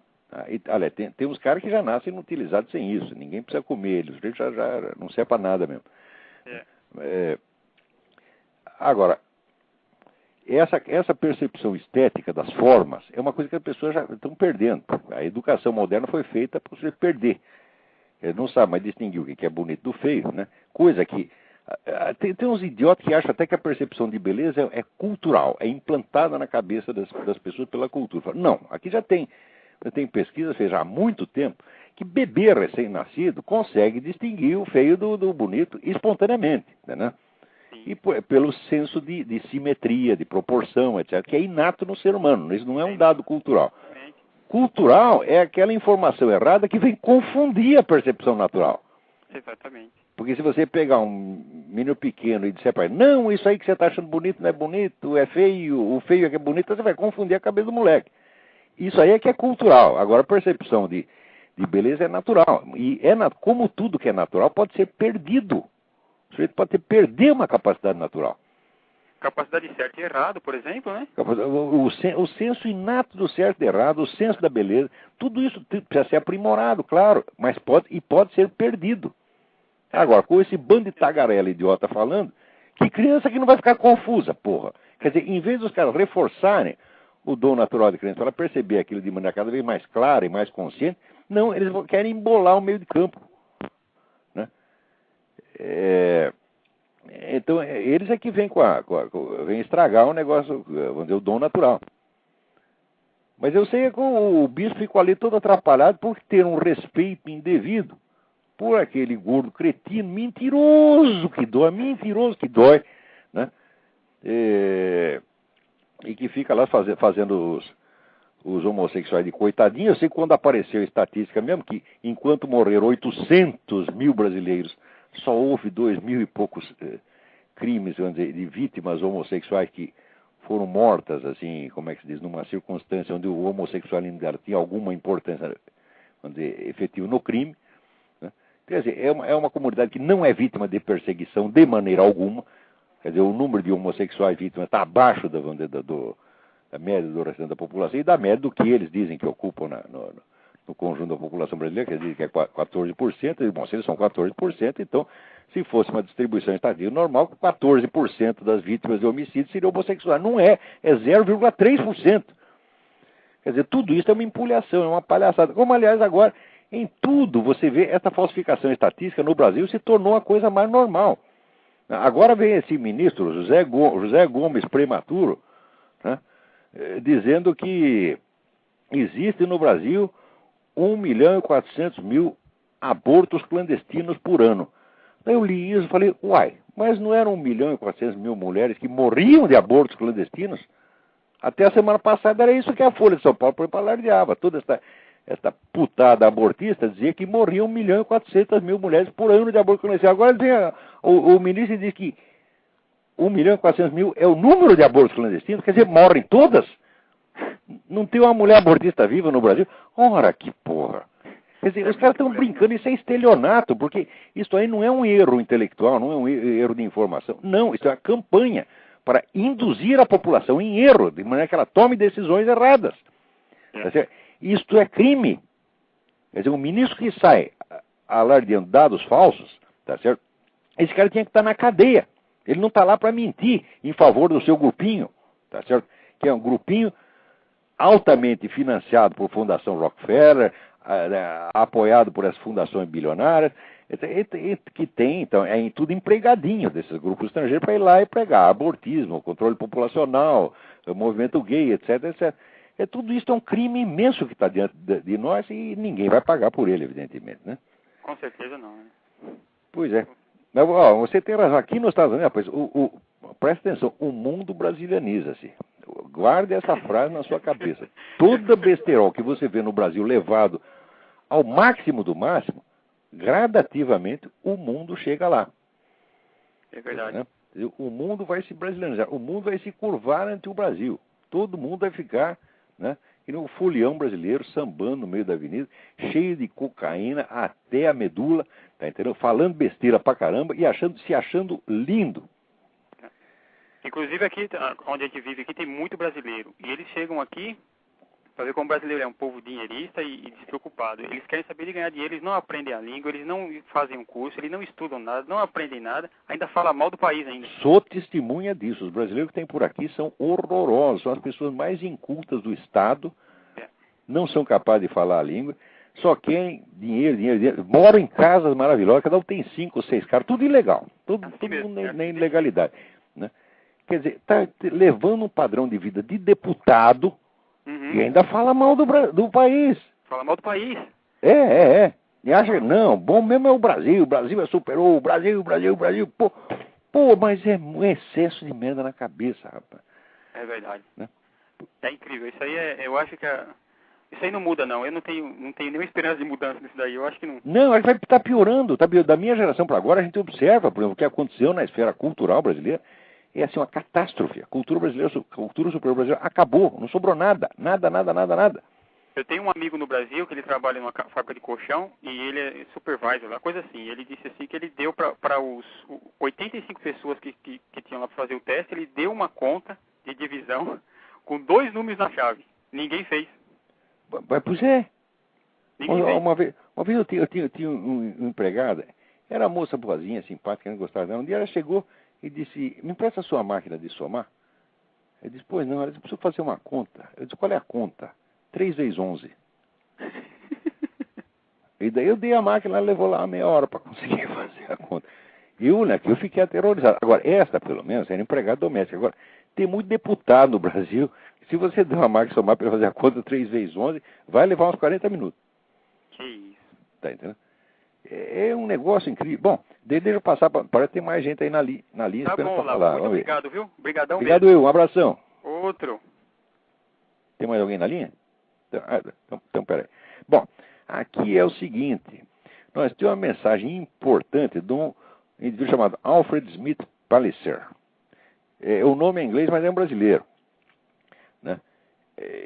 Olha, tem uns caras que já nascem inutilizados sem isso. Ninguém precisa comer eles. O sujeito já não serve para nada mesmo. Agora, essa percepção estética das formas é uma coisa que as pessoas já estão perdendo. A educação moderna foi feita para você perder. Ele não sabe mais distinguir o que é bonito do feio, né? Coisa que... Tem uns idiotas que acham até que a percepção de beleza é cultural, é implantada na cabeça das pessoas pela cultura. Não, aqui já tem pesquisas feitas há muito tempo que bebê recém-nascido consegue distinguir o feio do bonito espontaneamente, né? E pelo senso de simetria, de proporção, etc., que é inato no ser humano. Isso não é um dado cultural. Cultural é aquela informação errada que vem confundir a percepção natural. Exatamente. Porque se você pegar um menino pequeno e disser para ele, não, isso aí que você está achando bonito não é bonito, é feio, o feio é que é bonito, você vai confundir a cabeça do moleque. Isso aí é que é cultural. Agora, a percepção de beleza é natural. E como tudo que é natural pode ser perdido. O sujeito pode perder uma capacidade natural. Capacidade de certo e errado, por exemplo, né? O senso inato do certo e errado, o senso da beleza, tudo isso precisa ser aprimorado, claro, mas pode ser perdido. Agora, com esse bando de tagarela idiota falando, que criança que não vai ficar confusa, porra. Quer dizer, em vez dos caras reforçarem o dom natural da criança para ela perceber aquilo de maneira cada vez mais clara e mais consciente, não, eles querem embolar o meio de campo. Então, eles é que vêm vêm estragar o negócio, vamos dizer, o dom natural. Mas eu sei que o bispo ficou ali todo atrapalhado por ter um respeito indevido por aquele gordo cretino, mentiroso que dói, né? E que fica lá fazendo os homossexuais de coitadinho. Eu sei que quando apareceu a estatística mesmo, que enquanto morreram 800 mil brasileiros, só houve 2.000 e poucos crimes, vamos dizer, de vítimas homossexuais que foram mortas, assim, como é que se diz, numa circunstância onde o homossexualismo tinha alguma importância, vamos dizer, efetiva no crime, né? Quer dizer, é uma comunidade que não é vítima de perseguição de maneira alguma. Quer dizer, o número de homossexuais vítimas está abaixo da média do restante da população e da média do que eles dizem que ocupam no conjunto da população brasileira, quer dizer que é 14%, bom, se eles são 14%, então, se fosse uma distribuição estatística normal, 14% das vítimas de homicídio seriam homossexuais. Não é 0,3%. Quer dizer, tudo isso é uma empulhação, é uma palhaçada. Como, aliás, agora, em tudo, você vê essa falsificação estatística no Brasil se tornou a coisa mais normal. Agora vem esse ministro, José Gomes Prematuro, né, dizendo que existe no Brasil 1.400.000 abortos clandestinos por ano. Daí eu li isso e falei, uai, mas não eram 1.400.000 mulheres que morriam de abortos clandestinos? Até a semana passada era isso que a Folha de São Paulo alardeava. Toda esta putada abortista dizia que morriam 1.400.000 mulheres por ano de aborto clandestino. Agora o ministro diz que 1.400.000 é o número de abortos clandestinos, quer dizer, morrem todas? Não tem uma mulher abortista viva no Brasil? Ora, que porra! Quer dizer, os caras estão brincando, isso é estelionato, porque isso aí não é um erro intelectual, não é um erro de informação. Não, isso é uma campanha para induzir a população em erro, de maneira que ela tome decisões erradas. Tá, isto é crime. Quer dizer, um ministro que sai alardeando dados falsos, tá certo? Esse cara tinha que estar na cadeia. Ele não está lá para mentir em favor do seu grupinho, tá certo? Que é um grupinho altamente financiado por Fundação Rockefeller, apoiado por essas fundações bilionárias, que tem, então, é tudo empregadinho desses grupos estrangeiros para ir lá e pregar abortismo, controle populacional, movimento gay, etc, etc. Tudo isso é um crime imenso que está diante de nós e ninguém vai pagar por ele, evidentemente, né? Com certeza não, né? Pois é. Mas, ó, você tem razão. Aqui nos Estados Unidos, rapaz, presta atenção, o mundo brasilianiza-se. Guarde essa frase na sua cabeça. Toda besterol que você vê no Brasil levado ao máximo do máximo, gradativamente o mundo chega lá. É verdade. Né? O mundo vai se brasileirizar, o mundo vai se curvar ante o Brasil. Todo mundo vai ficar, né, que nem o folião brasileiro sambando no meio da avenida, cheio de cocaína até a medula, tá entendendo? Falando besteira pra caramba e se achando lindo. Inclusive aqui, onde a gente vive, aqui tem muito brasileiro. E eles chegam aqui para ver como o brasileiro é um povo dinheirista e despreocupado. Eles querem saber de ganhar dinheiro, eles não aprendem a língua, eles não fazem um curso, eles não estudam nada, não aprendem nada, ainda falam mal do país ainda. Sou testemunha disso. Os brasileiros que tem por aqui são horrorosos, são as pessoas mais incultas do Estado, não são capazes de falar a língua, só querem dinheiro, dinheiro, dinheiro. Moram em casas maravilhosas, cada um tem 5 ou 6 caras, tudo ilegal, tudo nem ilegalidade, né? Quer dizer, está levando um padrão de vida de deputado e ainda fala mal do país. Fala mal do país. É. E acha, não, bom mesmo é o Brasil superou, o Brasil. Pô, mas é um excesso de merda na cabeça, rapaz. É verdade. Né? É incrível. Isso aí eu acho que isso aí não muda, não. Eu não tenho nenhuma esperança de mudança nisso daí. Eu acho que não. Não, vai estar piorando. Da minha geração para agora, a gente observa, por exemplo, o que aconteceu na esfera cultural brasileira. É assim uma catástrofe. A cultura superior brasileira acabou. Não sobrou nada. Nada. Eu tenho um amigo no Brasil que ele trabalha numa fábrica de colchão e ele é supervisor, uma coisa assim. Ele disse assim que ele deu para os 85 pessoas que tinham lá para fazer o teste, ele deu uma conta de divisão com 2 números na chave. Ninguém fez. Pois é. Uma vez eu tinha um empregada, era uma moça boazinha, simpática, não gostava dela. Um dia ela chegou e disse, me empresta a sua máquina de somar? Eu disse, pois não. Ela disse, preciso fazer uma conta. Eu disse, qual é a conta? 3 vezes 11. E daí eu dei a máquina, ela levou lá uma meia hora para conseguir fazer a conta. Eu fiquei aterrorizado. Agora, esta, pelo menos, era empregada doméstica. Agora, tem muito deputado no Brasil, se você der uma máquina de somar para fazer a conta 3 vezes 11, vai levar uns 40 minutos. Que isso. Tá entendendo? É um negócio incrível. Bom, deixa eu passar, parece que tem mais gente aí na linha tá esperando bom, para falar. Muito obrigado, viu? Obrigadão obrigado, mesmo. Um abração. Outro. Tem mais alguém na linha? Então peraí. Bom, aqui é o seguinte. Nós temos uma mensagem importante de um indivíduo chamado Alfred Smith Palliser. O nome é inglês, mas é um brasileiro. Né?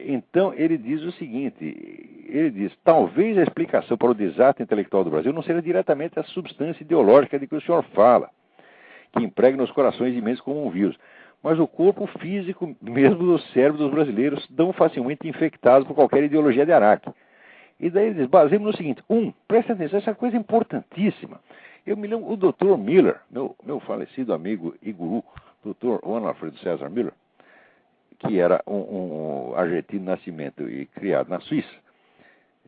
Então, ele diz o seguinte, ele diz, talvez a explicação para o desastre intelectual do Brasil não seja diretamente a substância ideológica de que o senhor fala, que impregna os corações imensos como um vírus, mas o corpo físico mesmo do cérebro dos brasileiros tão facilmente infectados por qualquer ideologia de Araque. E daí eles baseiam no seguinte: presta atenção, essa coisa é importantíssima. Eu me lembro, o Dr. Miller, meu falecido amigo e guru, Dr. Juan Alfredo César Miller, que era um argentino de nascimento e criado na Suíça,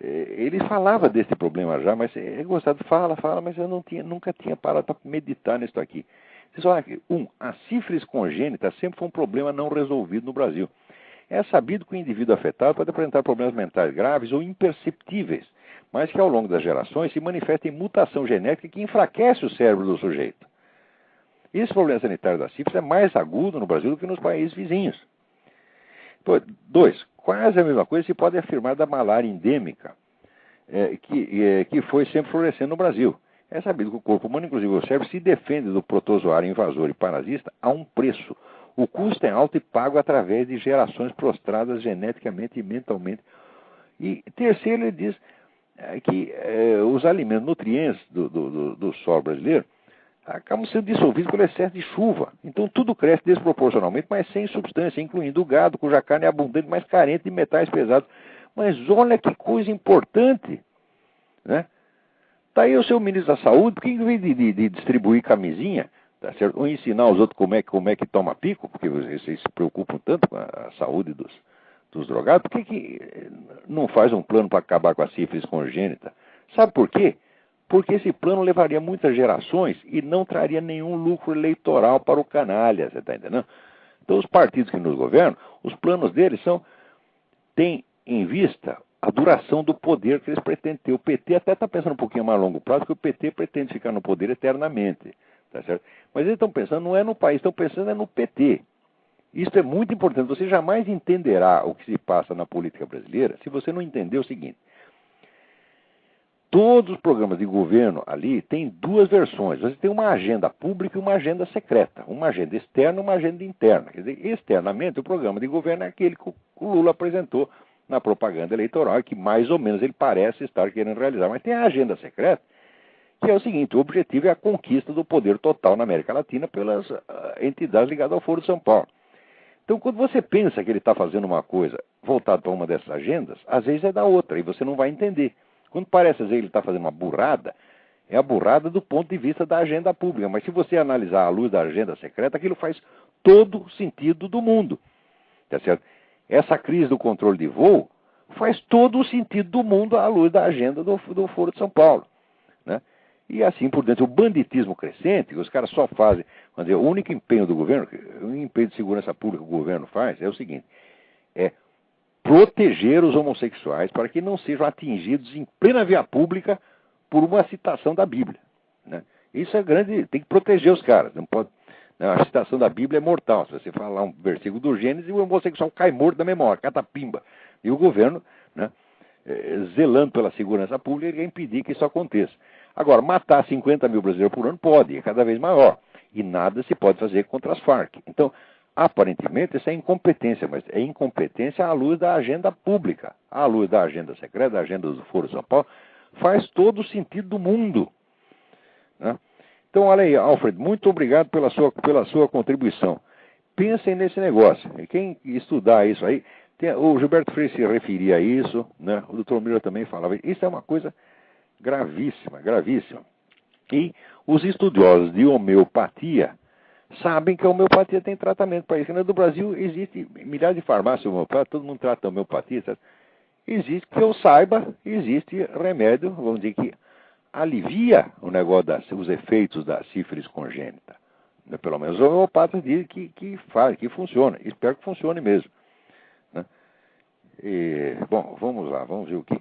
ele falava desse problema já, mas é gostado, fala, mas eu nunca tinha parado para meditar nisso aqui. Vocês falam que, a sífilis congênita sempre foi um problema não resolvido no Brasil. É sabido que o indivíduo afetado pode apresentar problemas mentais graves ou imperceptíveis, mas que ao longo das gerações se manifesta em mutação genética que enfraquece o cérebro do sujeito. Esse problema sanitário da sífilis é mais agudo no Brasil do que nos países vizinhos. 2. Quase a mesma coisa se pode afirmar da malária endêmica, que foi sempre florescendo no Brasil. É sabido que o corpo humano, inclusive o cérebro, se defende do protozoário invasor e parasita a um preço. O custo é alto e pago através de gerações prostradas geneticamente e mentalmente. E terceiro, ele diz que os alimentos nutrientes do solo brasileiro acabam sendo dissolvidos pelo excesso de chuva. Então tudo cresce desproporcionalmente, mas sem substância, incluindo o gado, cuja carne é abundante, mas carente de metais pesados. Mas olha que coisa importante, né? Está aí o seu ministro da Saúde, por que em vez de distribuir camisinha, tá certo? Ou ensinar os outros como é que toma pico, porque vocês se preocupam tanto com a saúde dos drogados, por que não faz um plano para acabar com a sífilis congênita? Sabe por quê? Porque esse plano levaria muitas gerações e não traria nenhum lucro eleitoral para o canalha, você está entendendo? Então os partidos que nos governam, os planos deles têm em vista a duração do poder que eles pretendem ter. O PT até está pensando um pouquinho mais a longo prazo, porque o PT pretende ficar no poder eternamente, tá certo? Mas eles estão pensando, não é no país, estão pensando no PT. Isso é muito importante. Você jamais entenderá o que se passa na política brasileira se você não entender o seguinte. Todos os programas de governo ali têm duas versões. Você tem uma agenda pública e uma agenda secreta. Uma agenda externa e uma agenda interna. Quer dizer, externamente, o programa de governo é aquele que o Lula apresentou na propaganda eleitoral, que mais ou menos ele parece estar querendo realizar. Mas tem a agenda secreta, que é o seguinte: o objetivo é a conquista do poder total na América Latina pelas entidades ligadas ao Foro de São Paulo. Então, quando você pensa que ele está fazendo uma coisa voltada para uma dessas agendas, às vezes é da outra, e você não vai entender. Quando parece, às vezes, ele está fazendo uma burrada, é a burrada do ponto de vista da agenda pública. Mas se você analisar à luz da agenda secreta, aquilo faz todo o sentido do mundo. Tá certo? Essa crise do controle de voo faz todo o sentido do mundo à luz da agenda do Foro de São Paulo, né? E assim por dentro, o banditismo crescente, os caras só fazem, vamos dizer, o único empenho do governo, o empenho de segurança pública que o governo faz é o seguinte: é proteger os homossexuais para que não sejam atingidos em plena via pública por uma citação da Bíblia, né? Isso é grande, tem que proteger os caras, não pode. A citação da Bíblia é mortal. Se você falar um versículo do Gênesis, o homossexual cai morto da memória, catapimba. E o governo, né, zelando pela segurança pública, quer impedir que isso aconteça. Agora, matar 50 mil brasileiros por ano pode, é cada vez maior. E nada se pode fazer contra as Farc. Então, aparentemente, isso é incompetência, mas é incompetência à luz da agenda pública, à luz da agenda secreta, da agenda do Foro de São Paulo. Faz todo o sentido do mundo, né? Então, olha aí, Alfred, muito obrigado pela sua contribuição. Pensem nesse negócio. Quem estudar isso aí, o Gilberto Freire se referia a isso, né? O Dr. Miller também falava. Isso é uma coisa gravíssima, gravíssima. E os estudiosos de homeopatia sabem que a homeopatia tem tratamento para isso. No Brasil existe milhares de farmácias homeopáticas, todo mundo trata a homeopatia, certo? Existe, que eu saiba, existe remédio, vamos dizer que alivia o negócio os efeitos da sífilis congênita. Pelo menos os homeopatas dizem que funciona. Espero que funcione mesmo, né? Bom, vamos lá, vamos ver o que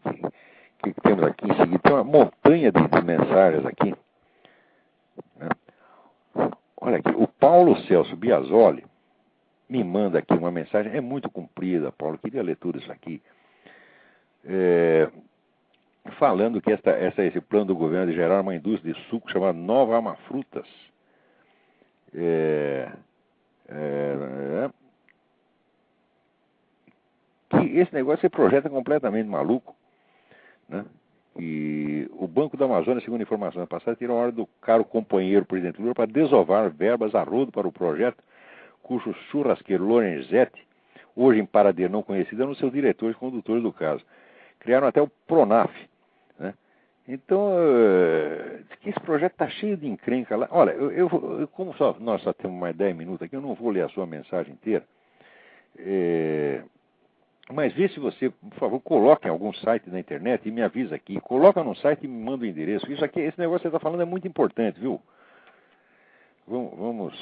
temos aqui em seguida. Tem uma montanha de mensagens aqui, né? Olha aqui, o Paulo Celso Biasoli me manda aqui uma mensagem, é muito comprida, Paulo, queria ler tudo isso aqui. Falando que esse plano do governo de gerar uma indústria de suco chamada Nova Amafrutas. Que esse negócio se projeta completamente maluco, né? E o Banco da Amazônia, segundo informações passadas, tirou a hora do caro companheiro presidente Lula para desovar verbas a rodo para o projeto, cujo churrasqueiro Lorenzetti, hoje em paradeiro não conhecido, é um dos seus diretores e condutores do caso. criaram até o Pronaf, né? Então, esse projeto está cheio de encrenca lá. Olha, como nós só temos mais 10 minutos aqui, eu não vou ler a sua mensagem inteira. Mas vê se você, por favor, coloque em algum site na internet e me avisa aqui. Coloca no site e me manda o endereço. Esse negócio que você está falando é muito importante, viu? Vamos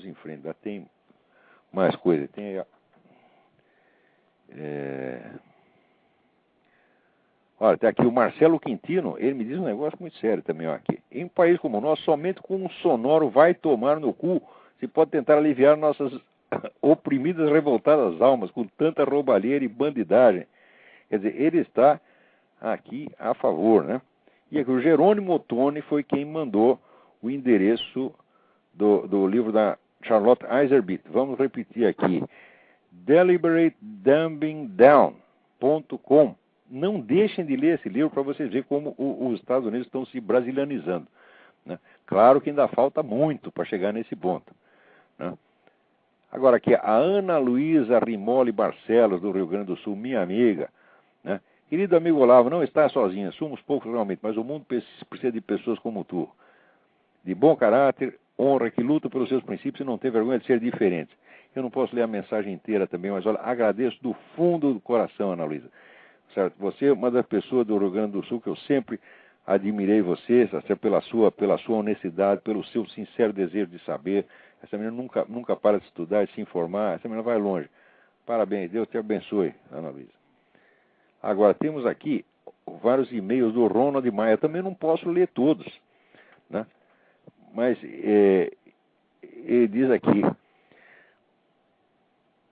em frente. Já tem mais coisa. Tem Olha, tem aqui o Marcelo Quintino. Ele me diz um negócio muito sério também. Ó, aqui. Em um país como o nosso, somente com um sonoro vai tomar no cu se pode tentar aliviar nossas oprimidas, revoltadas almas com tanta roubalheira e bandidagem. Quer dizer, ele está aqui a favor, né? E aqui o Jerônimo Ottoni foi quem mandou o endereço do livro da Charlotte Iserbyt. Vamos repetir aqui. deliberatedumbingdown.com. Não deixem de ler esse livro para vocês verem como os Estados Unidos estão se brasilianizando, né? Claro que ainda falta muito para chegar nesse ponto, né? Agora aqui, a Ana Luísa Rimoli Barcelos, do Rio Grande do Sul, minha amiga, né? Querido amigo Olavo, não está sozinha, somos poucos realmente, mas o mundo precisa de pessoas como tu, de bom caráter, honra, que lutam pelos seus princípios e não tem vergonha de ser diferentes. Eu não posso ler a mensagem inteira também, mas olha, agradeço do fundo do coração, Ana Luísa. Certo? Você é uma das pessoas do Rio Grande do Sul que eu sempre admirei você, certo? pela sua honestidade, pelo seu sincero desejo de saber. Essa menina nunca para de estudar, de se informar. Essa menina vai longe. Parabéns, Deus te abençoe, Ana Luísa. Agora, temos aqui vários e-mails do Ronald Maia. Eu também não posso ler todos, né? Mas ele diz aqui: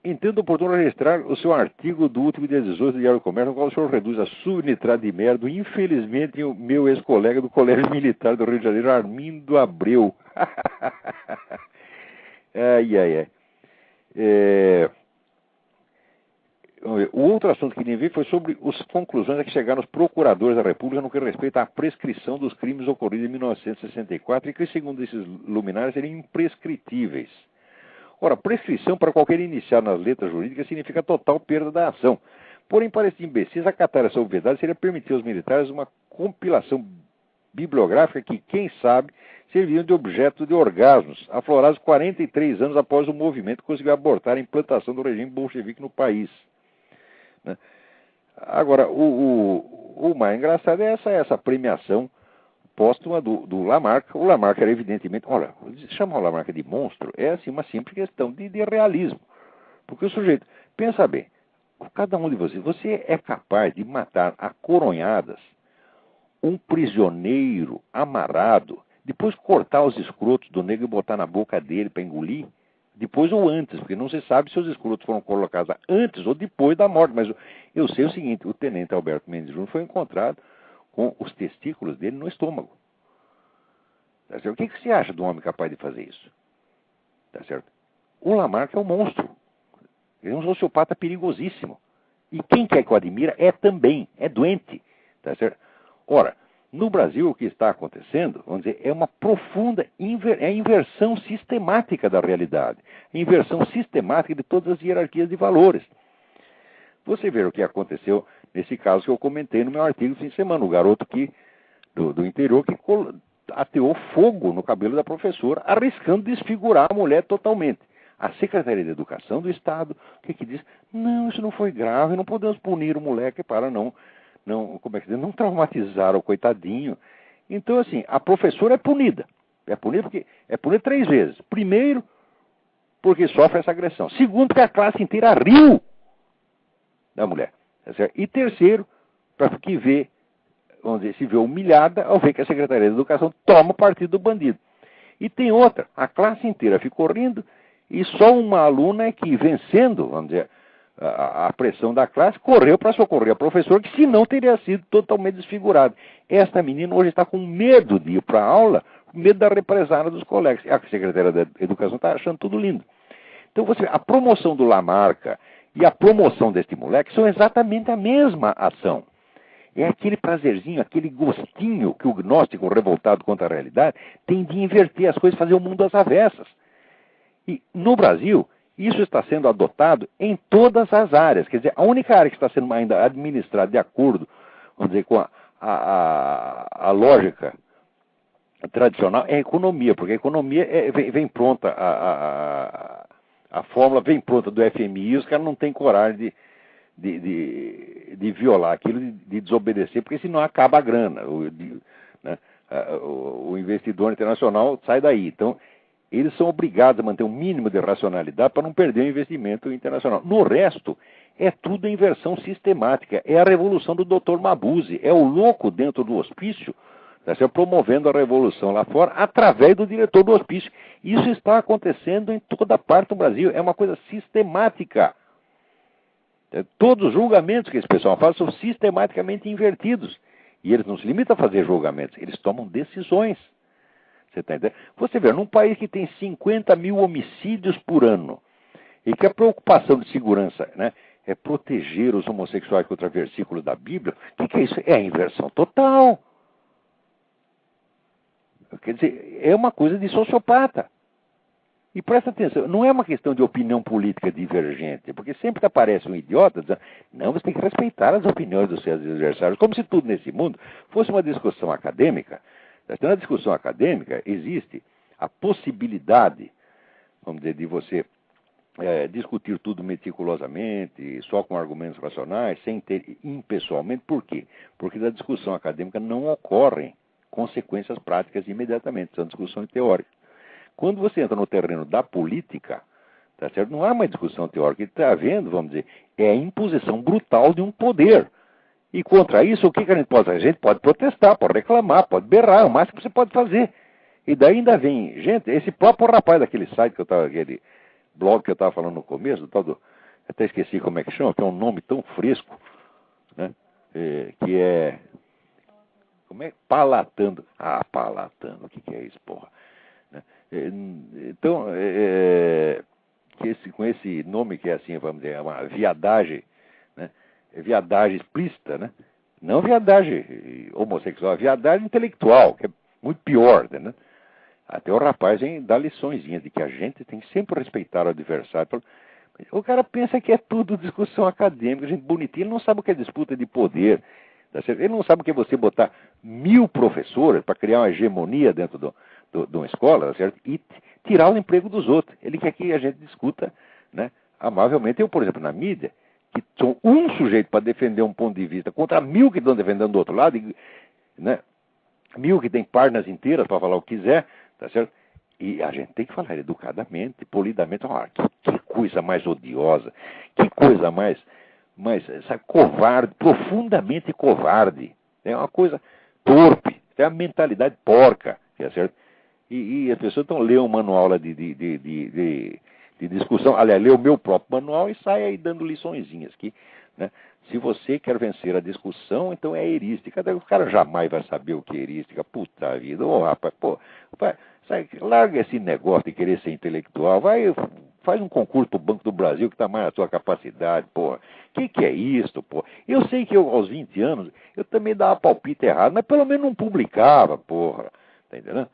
entendo oportuno registrar o seu artigo do último dia 18 do Diário do Comércio, no qual o senhor reduz a subnitrato de merda, infelizmente, o meu ex-colega do Colégio Militar do Rio de Janeiro, Armindo Abreu. Ai. Vamos ver. O outro assunto que nem vi foi sobre as conclusões a que chegaram os procuradores da República no que respeita à prescrição dos crimes ocorridos em 1964 e que, segundo esses luminares, seriam imprescritíveis. Ora, prescrição para qualquer iniciado nas letras jurídicas significa total perda da ação. Porém, para esses imbecis, acatar essa obviedade seria permitir aos militares uma compilação bibliográfica que, quem sabe, serviam de objeto de orgasmos, aflorados 43 anos após o movimento que conseguiu abortar a implantação do regime bolchevique no país, né? Agora, o mais engraçado é essa premiação póstuma do Lamarck. O Lamarck era evidentemente, olha, chamar o Lamarck de monstro é assim uma simples questão de realismo. Porque o sujeito, pensa bem, cada um de vocês, você é capaz de matar a coronhadas um prisioneiro amarrado, depois cortar os escrotos do negro e botar na boca dele para engolir, depois ou antes, porque não se sabe se os escrotos foram colocados antes ou depois da morte. Mas eu sei o seguinte, o tenente Alberto Mendes Júnior foi encontrado com os testículos dele no estômago. Tá certo? O que você acha de um homem capaz de fazer isso? Tá certo? O Lamarck é um monstro. Ele é um sociopata perigosíssimo. E quem quer que o admira é doente. Tá certo? Ora, no Brasil o que está acontecendo, vamos dizer, é uma profunda inversão sistemática da realidade. Inversão sistemática de todas as hierarquias de valores. Você vê o que aconteceu nesse caso que eu comentei no meu artigo do fim de semana, o garoto do interior que ateou fogo no cabelo da professora, arriscando desfigurar a mulher totalmente. A Secretaria de Educação do Estado, o que diz? Não, isso não foi grave, não podemos punir o moleque para não traumatizar o coitadinho. Então, assim, a professora é punida. É punida 3 vezes. Primeiro, porque sofre essa agressão. Segundo, porque a classe inteira riu da mulher. E terceiro, para que se vê humilhada ao ver que a Secretaria de Educação toma partido do bandido. E tem outra, a classe inteira ficou rindo e só uma aluna é que, vencendo, vamos dizer, a pressão da classe, correu para socorrer a professora, que senão teria sido totalmente desfigurada. Esta menina hoje está com medo de ir para a aula, com medo da represália dos colegas. A Secretaria da Educação está achando tudo lindo. Então, a promoção do Lamarck e a promoção deste moleque são exatamente a mesma ação. É aquele prazerzinho, aquele gostinho que o gnóstico revoltado contra a realidade tem de inverter as coisas, fazer o mundo às avessas. E no Brasil, Isso está sendo adotado em todas as áreas. Quer dizer, a única área que está sendo ainda administrada de acordo, vamos dizer, com a lógica tradicional é a economia, porque a economia vem pronta, a fórmula vem pronta do FMI, e os caras não têm coragem de violar aquilo, de desobedecer, porque senão acaba a grana. O investidor internacional sai daí. Então, eles são obrigados a manter um mínimo de racionalidade para não perder o investimento internacional. No resto, é tudo inversão sistemática. É a revolução do Dr. Mabuse. É o louco dentro do hospício, promovendo a revolução lá fora através do diretor do hospício. Isso está acontecendo em toda parte do Brasil. É uma coisa sistemática. Todos os julgamentos que esse pessoal faz são sistematicamente invertidos. E eles não se limitam a fazer julgamentos, eles tomam decisões. Você está entendendo? Você vê, num país que tem 50 mil homicídios por ano, e que a preocupação de segurança, né, é proteger os homossexuais contra versículos da Bíblia, o que é isso? É a inversão total. Quer dizer, é uma coisa de sociopata. E presta atenção, não é uma questão de opinião política divergente, porque sempre aparece um idiota dizendo, não, você tem que respeitar as opiniões dos seus adversários, como se tudo nesse mundo fosse uma discussão acadêmica. Na discussão acadêmica existe a possibilidade, vamos dizer, de você discutir tudo meticulosamente, só com argumentos racionais, sem ter impessoalmente. Por quê? Porque da discussão acadêmica não ocorrem consequências práticas imediatamente, são discussões teóricas. Quando você entra no terreno da política, tá certo? Não há uma discussão teórica. O que está havendo, vamos dizer, é a imposição brutal de um poder. E contra isso, o que a gente pode fazer? A gente pode protestar, pode reclamar, pode berrar, é o máximo que você pode fazer. E daí ainda vem, gente, esse próprio rapaz daquele site que eu estava, aquele blog que eu estava falando no começo, do tal do, até esqueci como é que chama, que é um nome tão fresco, né? Que é, como é? Palatando. Ah, Palatando, o que é isso, porra? Então, com esse nome que é assim, vamos dizer, é uma viadagem, né? É viadagem explícita, né? Não viadagem homossexual, é viadagem intelectual, que é muito pior, né? Até o rapaz vem dar liçõezinhas de que a gente tem que sempre respeitar o adversário. O cara pensa que é tudo discussão acadêmica, gente bonitinha, ele não sabe o que é disputa de poder, tá certo? Ele não sabe o que é você botar 1000 professores para criar uma hegemonia dentro de uma escola, tá certo? E tirar o emprego dos outros. Ele quer que a gente discuta, né, amavelmente. Eu, por exemplo, na mídia, que sou um sujeito para defender um ponto de vista contra 1000 que estão defendendo do outro lado, né, 1000 que tem páginas inteiras para falar o que quiser, tá certo? E a gente tem que falar educadamente, polidamente. Que coisa mais odiosa, que coisa mais sabe, covarde, profundamente covarde. É uma coisa torpe, é uma mentalidade porca, tá certo? E as pessoas estão lendo um manual lá de discussão, aliás, lê o meu próprio manual e sai aí dando liçõezinhas que, né? Se você quer vencer a discussão, então é erística. O cara jamais vai saber o que é erística. Puta vida, rapaz, pô, larga esse negócio de querer ser intelectual, faz um concurso pro Banco do Brasil que está mais na tua capacidade, porra. Que é isso, pô? Eu sei que eu, aos 20 anos, eu também dava palpite errado, mas pelo menos não publicava, porra. Tá entendendo?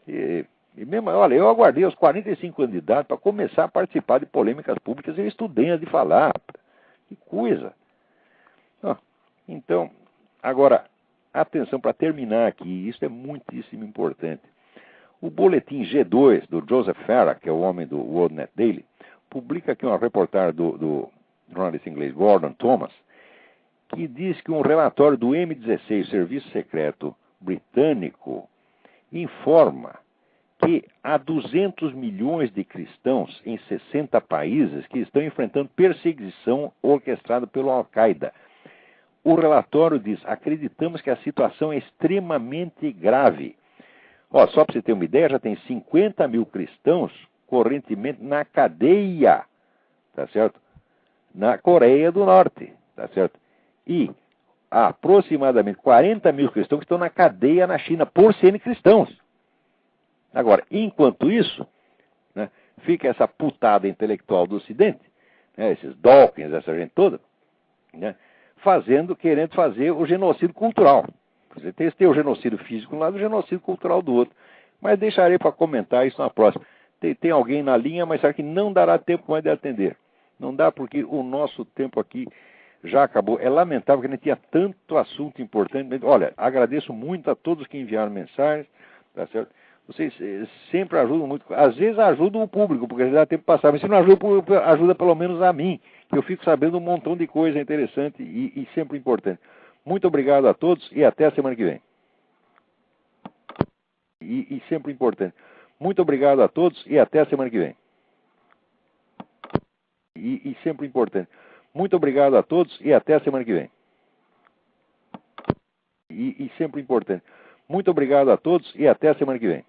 E mesmo, olha, eu aguardei os 45 anos de idade para começar a participar de polêmicas públicas e eu estudei antes de falar. Que coisa. Então, agora, atenção para terminar aqui, isso é muitíssimo importante. O boletim G2 do Joseph Farah, que é o homem do WorldNet Daily, publica aqui uma reportagem do jornalista inglês Gordon Thomas, que diz que um relatório do M16, Serviço Secreto Britânico, informa que há 200 milhões de cristãos em 60 países que estão enfrentando perseguição orquestrada pelo Al-Qaeda. O relatório diz, acreditamos que a situação é extremamente grave. Só para você ter uma ideia, já tem 50 mil cristãos correntemente na cadeia, tá certo? Na Coreia do Norte, tá certo? E há aproximadamente 40 mil cristãos que estão na cadeia na China por serem cristãos. Agora, enquanto isso, né, fica essa putada intelectual do Ocidente, né, esses Dawkins, essa gente toda, né, querendo fazer o genocídio cultural. Você tem o genocídio físico de um lado e o genocídio cultural do outro. Mas deixarei para comentar isso na próxima. tem alguém na linha, mas sabe que não dará tempo mais de atender. Não dá porque o nosso tempo aqui já acabou. É lamentável que a gente tinha tanto assunto importante. Olha, agradeço muito a todos que enviaram mensagens, tá certo? Vocês sempre ajudam muito. Às vezes ajudam o público, porque dá tempo de passar, mas se não ajuda o público, ajuda pelo menos a mim, que eu fico sabendo um montão de coisa interessante e sempre importante. Muito obrigado a todos e até a semana que vem. E sempre importante. Muito obrigado a todos e até a semana que vem. E sempre importante. Muito obrigado a todos e até a semana que vem. E sempre importante. Muito obrigado a todos e até a semana que vem.